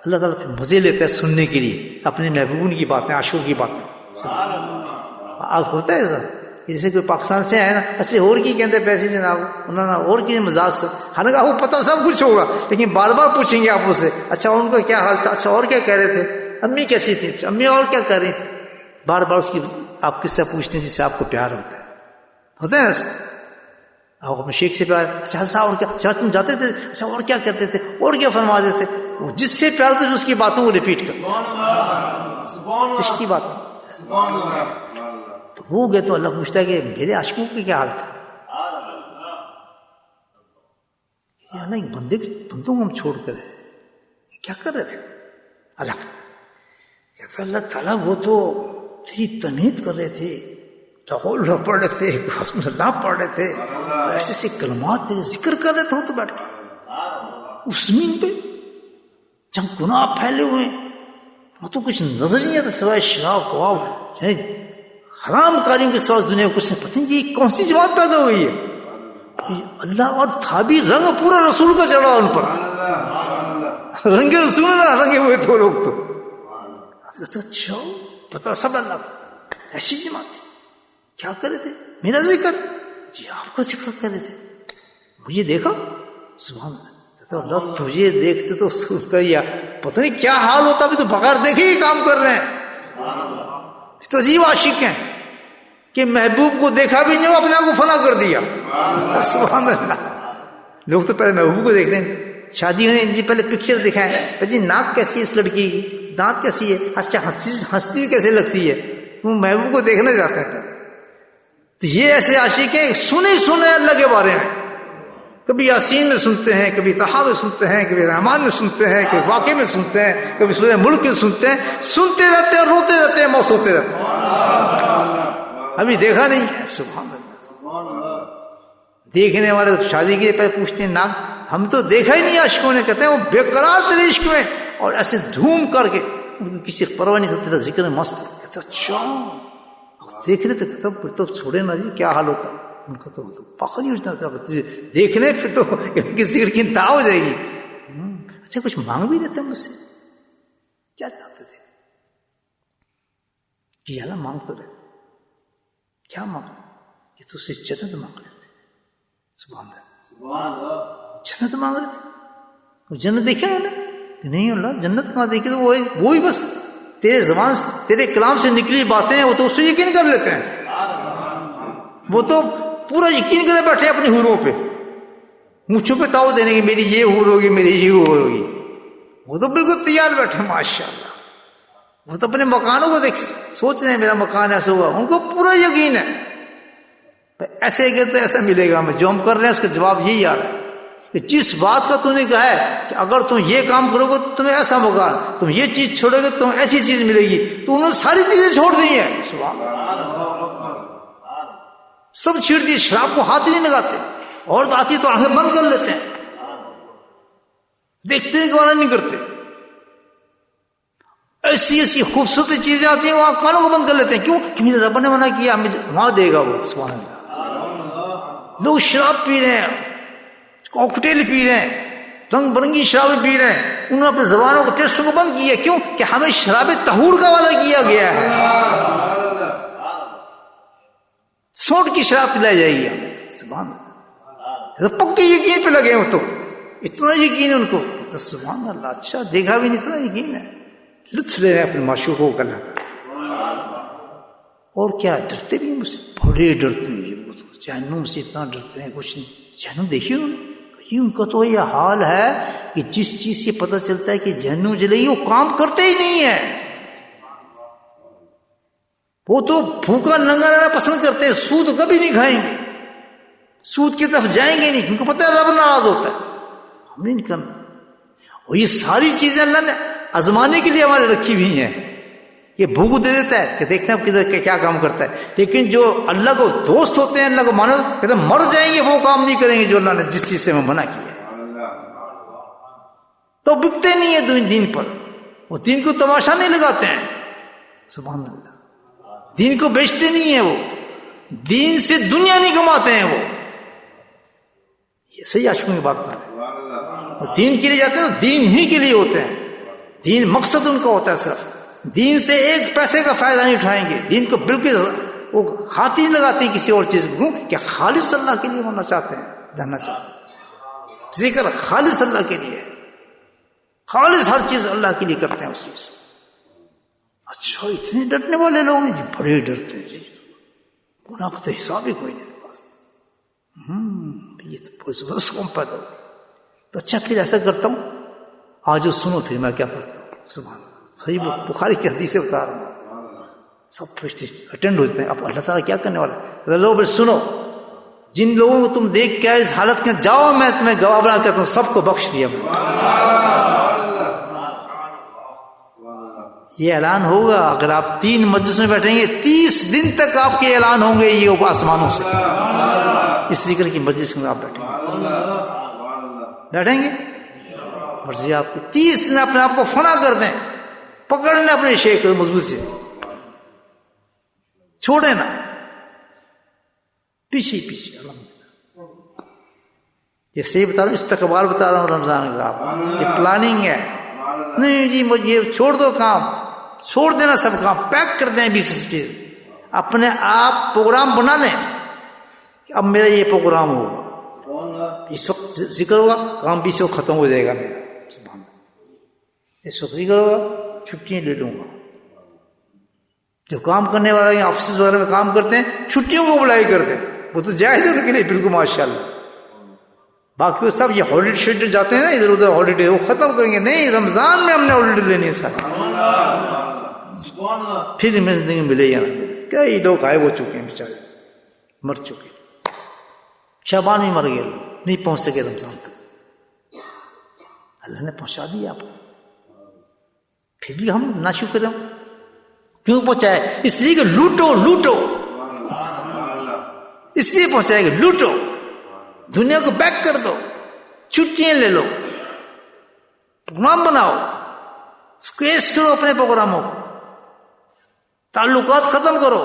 اللہ تعالیٰ پھر مزے لیتا ہے سننے کے لیے اپنے محبوب کی باتیں عاشور کی باتیں. آج ہوتا ہے ایسا جیسے کوئی پاکستان سے آئے نا اچھے اور کی کہتے پیسے جناب انہوں نے اور کی مزاج سے حالانکہ آپ کو پتہ سب کچھ ہوگا لیکن بار بار پوچھیں گے آپ سے اچھا ان کا کیا حال تھا اچھا اور کیا کہہ رہے تھے امی کیسی تھی اچھا امی اور کیا کہہ رہی تھی بار بار اس کی آپ کس سے پوچھتے ہیں جس سے آپ کو پیار ہوتا ہے نا آپ اپنے شیخ سے پیار اچھا ایسا اور کیا اچھا تم جاتے تھے اچھا اور کیا کرتے تھے اور کیا فرما دیتے وہ جس سے پیار ہوتا ہے اس کی باتوں کو ریپیٹ کر اس کی بات تو ہو گئے تو اللہ پوچھتا ہے کہ میرے عاشقوں کا کیا حال تھا. بندوں کو ہم چھوڑ کر کیا کر رہے تھے. اللہ کہتا اللہ تعالیٰ وہ تو تیری تنہید کر رہے تھے لاہور پڑھ رہے تھے حسب اللہ پڑھ رہے تھے ایسے ایسے کلمات تیرے ذکر کر رہے تھے تو بیٹھ کے اس زمین پہ جہاں گناہ پھیلے ہوئے ہیں وہ تو کچھ نظر نہیں آتا سوائے شراب کباب حرام کاریوں کے سوا دنیا کو کچھ نہیں پتہ یہ کون سی جماعت پیدا ہو گئی ہے. اللہ اور تھا بھی رنگ پورا رسول کا چڑھا ان پر رنگ رسول نہ رنگے ہوئے تھے لوگ تو اچھا پتا سب اللہ کو ایسی جماعت تھی کیا کرے تھے میرا ذکر جی آپ کا ذکر کرے تھے مجھے دیکھا سبحان اللہ تجھے دیکھتے تو سوچتا یا پتہ نہیں کیا حال ہوتا بھی تو بغیر دیکھے ہی کام کر رہے ہیں. تو عجیب عاشق ہیں کہ محبوب کو دیکھا بھی نہیں اپنے آپ کو فنا کر دیا. سبحان اللہ. لوگ تو پہلے محبوب کو دیکھتے ہیں شادی ہونے جی پہلے پکچر دکھائیں جی ناک کیسی ہے اس لڑکی کی دانت کیسی ہے اچھا ہنستی بھی کیسے لگتی ہے وہ محبوب کو دیکھنا چاہتے ہیں. تو یہ ایسے عاشق ہیں سنے اللہ کے بارے میں کبھی یاسین میں سنتے ہیں کبھی طہا میں سنتے ہیں کبھی رحمان میں سنتے ہیں کبھی واقع میں سنتے ہیں کبھی سورہ ملک میں سنتے ہیں سنتے رہتے ہیں روتے رہتے ہیں موس ہوتے رہتے ہیں. ابھی دیکھا نہیں ہے سبحان اللہ. دیکھنے والے تو شادی کے پہلے پوچھتے ہیں نام ہم تو دیکھا ہی نہیں عاشقوں نے کہتے ہیں وہ بے قرار تیرے عشق میں اور ایسے دھوم کر کے ان کی کسی پرواہ نہیں تھا تیرا ذکر مست کہتے اچھا دیکھ رہے تھے کہتے تو چھوڑے نا جی کیا حال ہوتا ان کا تو پاخ نہیں اٹھنا دیکھنے پھر تو ذکر کی انتہا ہو جائے گی. اچھا کچھ مانگ بھی لیتے مجھ سے کیا چاہتے تھے کہ اللہ مانگ تو رہے کیا مانگ کہ تجھ سے جنت مانگ رہے تھے. سبحان اللہ جنت مانگ رہے تھے جنت دیکھی انہوں نے کہ نہیں اللہ جنت کہاں دیکھی؟ تو وہی بس تیرے زبان سے تیرے کلام سے نکلی باتیں ہیں وہ تو اس پہ یقین کر لیتے ہیں. وہ تو پورا یقین کرے بیٹھے اپنی حوروں پہ، مجھوں پہ تاؤ دینے کی میری یہ حور ہوگی میری یہ حور ہوگی. وہ تو بالکل تیار بیٹھے ماشاء اللہ. وہ تو اپنے مکانوں کو دیکھ سوچ رہے ہیں میرا مکان ایسا ہوگا. ان کو پورا یقین ہے ایسے کہ تو ایسا ملے گا ہمیں. جو ہم کر رہے ہیں اس کا جواب یہی آ رہا ہے کہ جس بات کا تو نے کہا ہے کہ اگر تم یہ کام کرو گے تو تمہیں ایسا مکان، تم یہ چیز چھوڑو گے تو تمہیں ایسی چیز ملے گی. تو انہوں نے ساری چیزیں چھوڑ دی ہیں. سبحان اللہ، سب چھوڑ دی. شراب کو ہاتھ نہیں لگاتے، اور آتی تو آنکھیں بند کر لیتے ہیں، دیکھتے ہیں کہ والا نہیں کرتے. ایسی ایسی خوبصورت چیزیں آتی ہیں وہاں کانوں کو بند کر لیتے ہیں. کیوں؟ کہ میرے رب نے منع کیا، ہمیں وہاں دے گا وہ. سبحان اللہ. لوگ شراب پی رہے ہیں، کوکٹیل پی رہے ہیں، رنگ برنگی شرابیں پی رہے ہیں. انہوں نے اپنے زبانوں کو ٹیسٹوں کو بند کیا. کیوں؟ کہ ہمیں شراب طہور کا وعدہ کیا گیا ہے. سونٹ کی شراب پلائی جائے گی ہمیں. سبحان اللہ. پکے یقین پہ لگے ہیں. تو اتنا یقین ہے ان کو. سبحان اللہ. اچھا دیکھا بھی نہیں، اتنا یقین ہے. لطف لے رہے ہیں اپنے معشوقوں کا. اور کیا ڈرتے بھی ہیں مجھ سے، بڑے ڈرتے ہیں. یہ جہنم سے اتنا ڈرتے ہیں کچھ نہیں. جہنم دیکھیے انہوں نے، ان کا تو یہ حال ہے کہ جس چیز سے پتہ چلتا ہے کہ جہنم جلے گی وہ کام کرتے ہی نہیں ہے. وہ تو بھوکا ننگا رہنا پسند کرتے ہیں. سود کبھی نہیں کھائیں گے، سود کی طرف جائیں گے نہیں، کیونکہ پتہ ہے رب ناراض ہوتا ہے. ہم نہیں کرنا. اور یہ ساری چیزیں اللہ نے آزمانے کے لیے ہمارے رکھی ہوئی ہیں. یہ بھوک دے دیتا ہے کہ دیکھتے ہیں کدھر کیا کام کرتا ہے. لیکن جو اللہ کو دوست ہوتے ہیں، اللہ کو مانے، کہتے ہیں مر جائیں گے وہ کام نہیں کریں گے جو اللہ نے جس چیز سے ہمیں منع کیا ہے. تو بکتے نہیں ہیں دین پر. وہ دین کو تماشا نہیں لگاتے ہیں. سبحان اللہ. دین کو بیچتے نہیں ہیں. وہ دین سے دنیا نہیں کماتے ہیں. وہ یہ صحیح عاشقوں کی بات ہے. وہ دین کے لیے جاتے ہیں تو دین ہی کے لیے ہوتے ہیں. دین مقصد ان کا ہوتا ہے. صرف دین سے ایک پیسے کا فائدہ نہیں اٹھائیں گے. دین کو بالکل وہ ہاتھ نہیں لگاتے کسی اور چیز کو. کہ خالص اللہ کے لیے ہونا چاہتے ہیں، جاننا چاہتے ہیں. ذکر خالص اللہ کے لیے، خالص ہر چیز اللہ کے لیے کرتے ہیں اس چیز. اچھا اتنے ڈرنے والے لوگ ہیں جی، بڑے ڈرتے ہیں جی. گناہ کا تو حساب ہی کوئی نہیں پاس. یہ تو بہت زبردست قوم پیدا ہو. تو اچھا پھر ایسا کرتا ہوں، آج سنو پھر میں کیا کرتا ہوں. سبحان اللہ. صحیح بخاری کی حدیث سے بتا رہا ہوں. سب فرشتے اٹینڈ ہو جاتے ہیں. اب اللہ تعالیٰ کیا کرنے والا ہے؟ لوگ سنو، جن لوگوں کو تم دیکھ کے اس حالت کے جاؤ، میں تمہیں گواہ بنا کرتا ہوں، سب کو بخش دیا میں. یہ اعلان ہوگا. اگر آپ 3 مجلس میں بیٹھیں گے 30 دن تک آپ کے اعلان ہوں گے یہ آسمانوں سے. اس ذکر کی مجلس میں آپ بیٹھیں گے مرضی آپ کی. 30 دن اپنے آپ کو فنا کر دیں، پکڑنے اپنے شیخ کو مضبوط سے، چھوڑے نا پیچھے پیچھے. یہ صحیح بتا رہا ہوں، استقبال بتا رہا ہوں رمضان کا. یہ پلاننگ ہے. نہیں جی مجھے یہ چھوڑ دو کام، چھوڑ دینا سب کام، پیک کر دیں 20 چیز. اپنے آپ پروگرام بنا لیں کہ اب میرا یہ پروگرام ہوگا، اس وقت ذکر ہوگا، کام بھی اس وقت ختم ہو جائے گا میرا. اس وقت ذکر ہوگا، چھٹیاں لے لوں گا. جو کام کرنے والے آفس وغیرہ میں کام کرتے ہیں چھٹیوں کو بلائی کرتے ہیں، وہ تو جائز ہے ان کے لیے بالکل ماشاء اللہ. باقی وہ سب یہ ہالیڈے شیڈول جاتے ہیں نا ادھر ادھر ہالیڈے، وہ ختم کریں گے. نہیں، رمضان میں ہم نے ہالیڈے لینی ہے سر. پھر ہمیں زندگی ملے یا نہ ملے. کئی لوگ آئے ہو چکے ہیں بیچارے، مر چکے. شعبان میں مر گئے لوگ، نہیں پہنچ سکے رمضان تک. اللہ نے پہنچا دیا آپ کو. پھر بھی ہم ناشکر ہیں. کیوں پہنچایا؟ اس لیے کہ لوٹو لوٹو، اس لیے پہنچائے گا. لوٹو، دنیا کو بیک کر دو، چھٹیاں لے لو، پروگرام بناؤ، اسکیس کرو اپنے پروگراموں کو، تعلقات ختم کرو،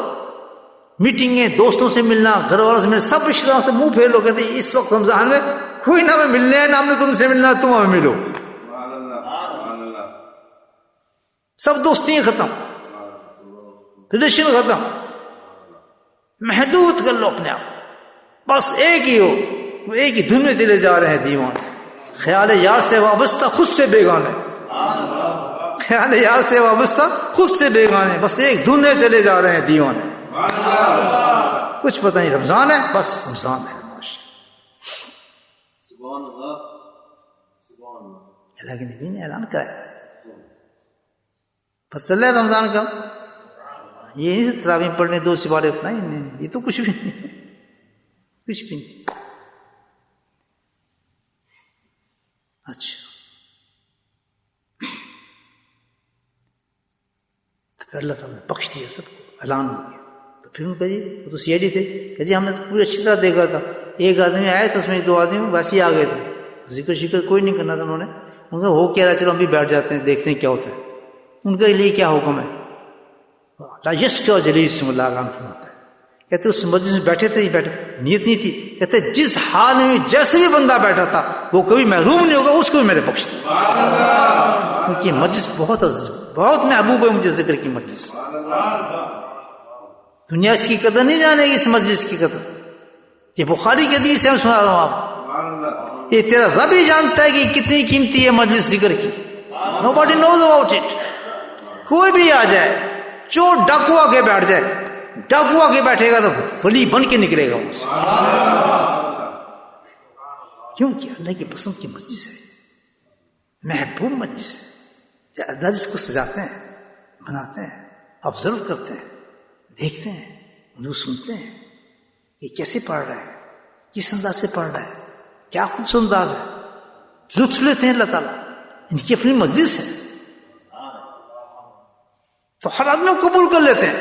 میٹنگیں، دوستوں سے ملنا، گھر والوں سے ملنا، سب رشتہ داروں سے منہ پھیر لو. کہتے ہیں اس وقت رمضان میں کوئی نہ ہمیں ملنے ہے، نہ ہم نے تم سے ملنا، تم ہمیں ملو. سب دوستیاں ختم، ریلیشن ختم. محدود کر لو اپنے آپ، بس ایک ہی ہو، ایک ہی دھن میں چلے جا رہے ہیں دیوان. خیال یار سے وابستہ خود سے بیگانے، خیال یار سے وابستہ خود سے بیگانے، بس ایک دھن میں چلے جا رہے ہیں دیوانے، کچھ پتہ نہیں رمضان ہے، بس رمضان ہے. سبحان اللہ سبحان اللہ. اللہ کے نبی نے اعلان کرایا، پتہ چل رہا ہے رمضان کا. یہ نہیں تراویح پڑھنے 2 سپارے اپنا، یہ تو کچھ بھی نہیں، کچھ بھی نہیں. اچھا تو پھر اللہ تعالیٰ نے بخش دیا، سب کو اعلان ہو گیا. تو پھر ان کا جی وہ تو سی آئی ڈی تھے کہ جی ہم نے تو پوری اچھی طرح دیکھا تھا، ایک آدمی آیا تھا، اس میں 2 آدمی ویسے ہی آ گئے تھے، ذکر شکر کوئی نہیں کرنا تھا. انہوں نے ان کا ہو کیا رہا، چلو ہم بھی بیٹھ جاتے ہیں دیکھتے ہیں کیا ہوتا ہے. ان کے لیے کیا حکم ہے؟ یش کا جلیس اللہ کا فرماتا ہے، کہتے اس مسجد میں بیٹھے تھے، بیٹھے نیت نہیں تھی، کہتے جس حال میں جیسے بھی بندہ بیٹھا تھا وہ کبھی محروم نہیں ہوگا، اس کو بھی میں نے بخش دیا. کیونکہ یہ مجلس بہت عزیز، بہت محبوب ہے مجھے ذکر کی مجلس. دنیا اس کی قدر نہیں جانے گی، اس مجلس کی قدر. یہ بخاری کی حدیث ہے، میں سنا رہا ہوں آپ. یہ تیرا رب ہی جانتا ہے کہ کتنی قیمتی ہے مجلس ذکر کی. Nobody knows about it. کوئی بھی آ جائے، چور ڈاکو آ کے بیٹھ جائے، ڈاکو آ کے بیٹھے گا تو ولی بن کے نکلے گا ان سے. کیونکہ اللہ کی پسند کی مجلس ہے، محبوب مجلس ہے. اللہ جس کو سجاتے ہیں، بناتے ہیں، آبزرو کرتے ہیں، دیکھتے ہیں، انہیں سنتے ہیں یہ کیسے پڑھ رہا ہے، کس انداز سے پڑھ رہا ہے، کیا خوبصورت انداز ہے. لطف لیتے ہیں اللہ تعالیٰ، ان کی اپنی مجلس ہے تو ہر آدمی کو قبول کر لیتے ہیں.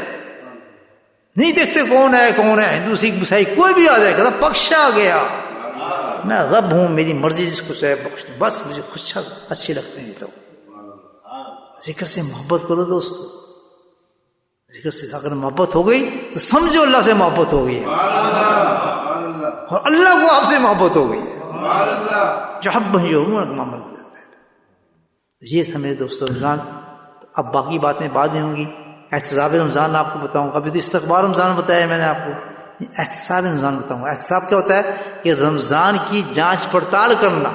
نہیں دیکھتے کون ہے کون ہے، ہندو سکھ عیسائی کوئی بھی آ جائے گا، بخشا گیا، میں رب ہوں، میری مرضی جس کو چاہے بخش دوں. بس مجھے کچھ اچھے لگتے ہیں یہ لوگ. ذکر سے محبت کرو دوست، ذکر سے اگر محبت ہو گئی تو سمجھو اللہ سے محبت ہو گئی ہے، اور اللہ کو آپ سے محبت ہو گئی ہے. جو حب جو معاملہ ہو جاتا ہے. یہ تھا میرے دوستو رمضان. اب باقی باتیں بعد میں ہوں گی. احتساب رمضان آپ کو بتاؤں گا. ابھی تو استقبال رمضان بتایا میں نے آپ کو، احتساب رمضان بتاؤں گا. احتساب کیا ہوتا ہے؟ کہ رمضان کی جانچ پڑتال کرنا.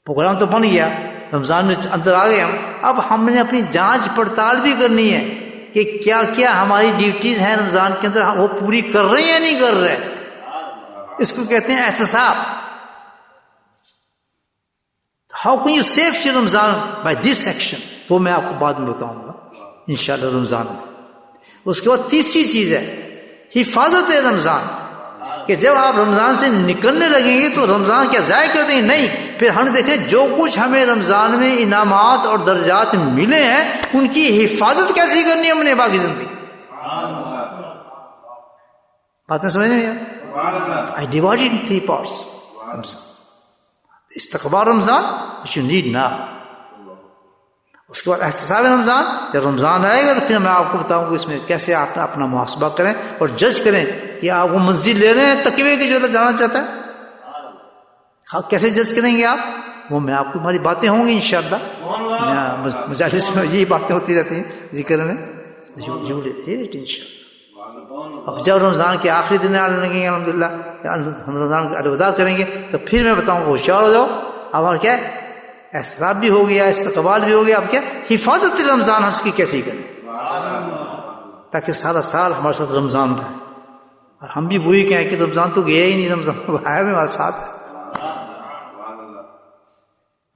پروگرام تو بن گیا، رمضان میں اندر آ گئے ہم، اب ہم نے اپنی جانچ پڑتال بھی کرنی ہے کہ کیا کیا ہماری ڈیوٹیز ہیں رمضان کے اندر، وہ پوری کر رہے ہیں یا نہیں کر رہے. اس کو کہتے ہیں احتساب. How can you save your Ramzan by this action, وہ میں آپ کو بعد میں بتاؤں گا انشاءاللہ رمضان میں. اس کے بعد تیسری چیز ہے حفاظت رمضان، کہ جب آپ رمضان سے نکلنے لگیں گے تو رمضان کیا ضائع کر دیں گے؟ نہیں، پھر ہم دیکھیں جو کچھ ہمیں رمضان میں انعامات اور درجات ملے ہیں ان کی حفاظت کیسی کرنی ہے ہم نے باقی زندگی. باتیں سمجھ میں آئی ڈیوائڈ ان 3 parts. استقبال رمضان which you need now. اس کے بعد احتساب رمضان. جب رمضان آئے گا تو پھر میں آپ کو بتاؤں گا اس میں کیسے آپ اپنا محاسبہ کریں اور جج کریں کہ آپ وہ مسجد لے رہے ہیں تقوی کی جو اللہ جانا چاہتا ہے. کیسے جج کریں گے آپ؟ وہ میں آپ کو ہماری باتیں ہوں گی انشاءاللہ. مجالس میں یہی باتیں ہوتی رہتی ہیں ذکر میں انشاءاللہ. اور جب رمضان کے آخری دن آنے لگیں گے الحمدللہ ہم رمضان کا الوداع کریں گے تو پھر میں بتاؤں گا ہوشیار ہو جاؤ. اب اور کیا احتساب بھی ہو گیا، استقبال بھی ہو گیا، اب کیا حفاظت رمضان ہم اس کی کیسی کریں تاکہ سارا سال ہمارے ساتھ رمضان رہے. اور ہم بھی وہی کہیں کہ رمضان تو گیا ہی نہیں، رمضان آیا بھی ہمارے ساتھ.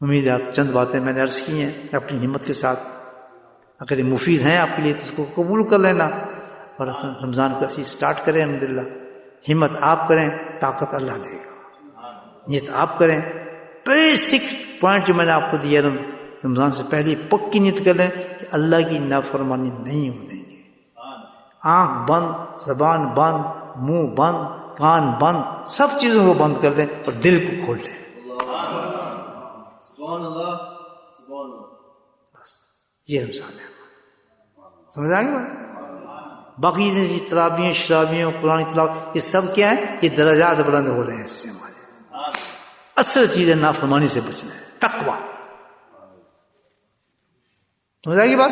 امید ہے آپ چند باتیں میں نے عرض کی ہیں اپنی ہمت کے ساتھ، اگر یہ مفید ہیں آپ کے لیے تو اس کو قبول کر لینا اور اپنے رمضان کو ایسی سٹارٹ کریں. الحمدللہ ہمت آپ کریں، طاقت اللہ دے گا. نیت آپ کریں. بیسک پوائنٹ جو میں نے آپ کو دیا رمضان سے پہلے پکی نیت کر لیں کہ اللہ کی نافرمانی نہیں ہو دیں گے. آنکھ بند، زبان بند، منہ بند، کان بند، سب چیزوں کو بند کر دیں اور دل کو کھول دیں. سبحان اللہ سبحان اللہ. بس یہ رمضان ہے. سمجھ آ گئی بات؟ باقی تراویح شرابیوں قرآن تلاوت یہ سب کیا ہے؟ یہ درجات بلند ہو رہے ہیں. اس سے ہمارے اصل چیز ہے نافرمانی سے بچنا ہے، تقویٰ. سمجھ آ گئی بات؟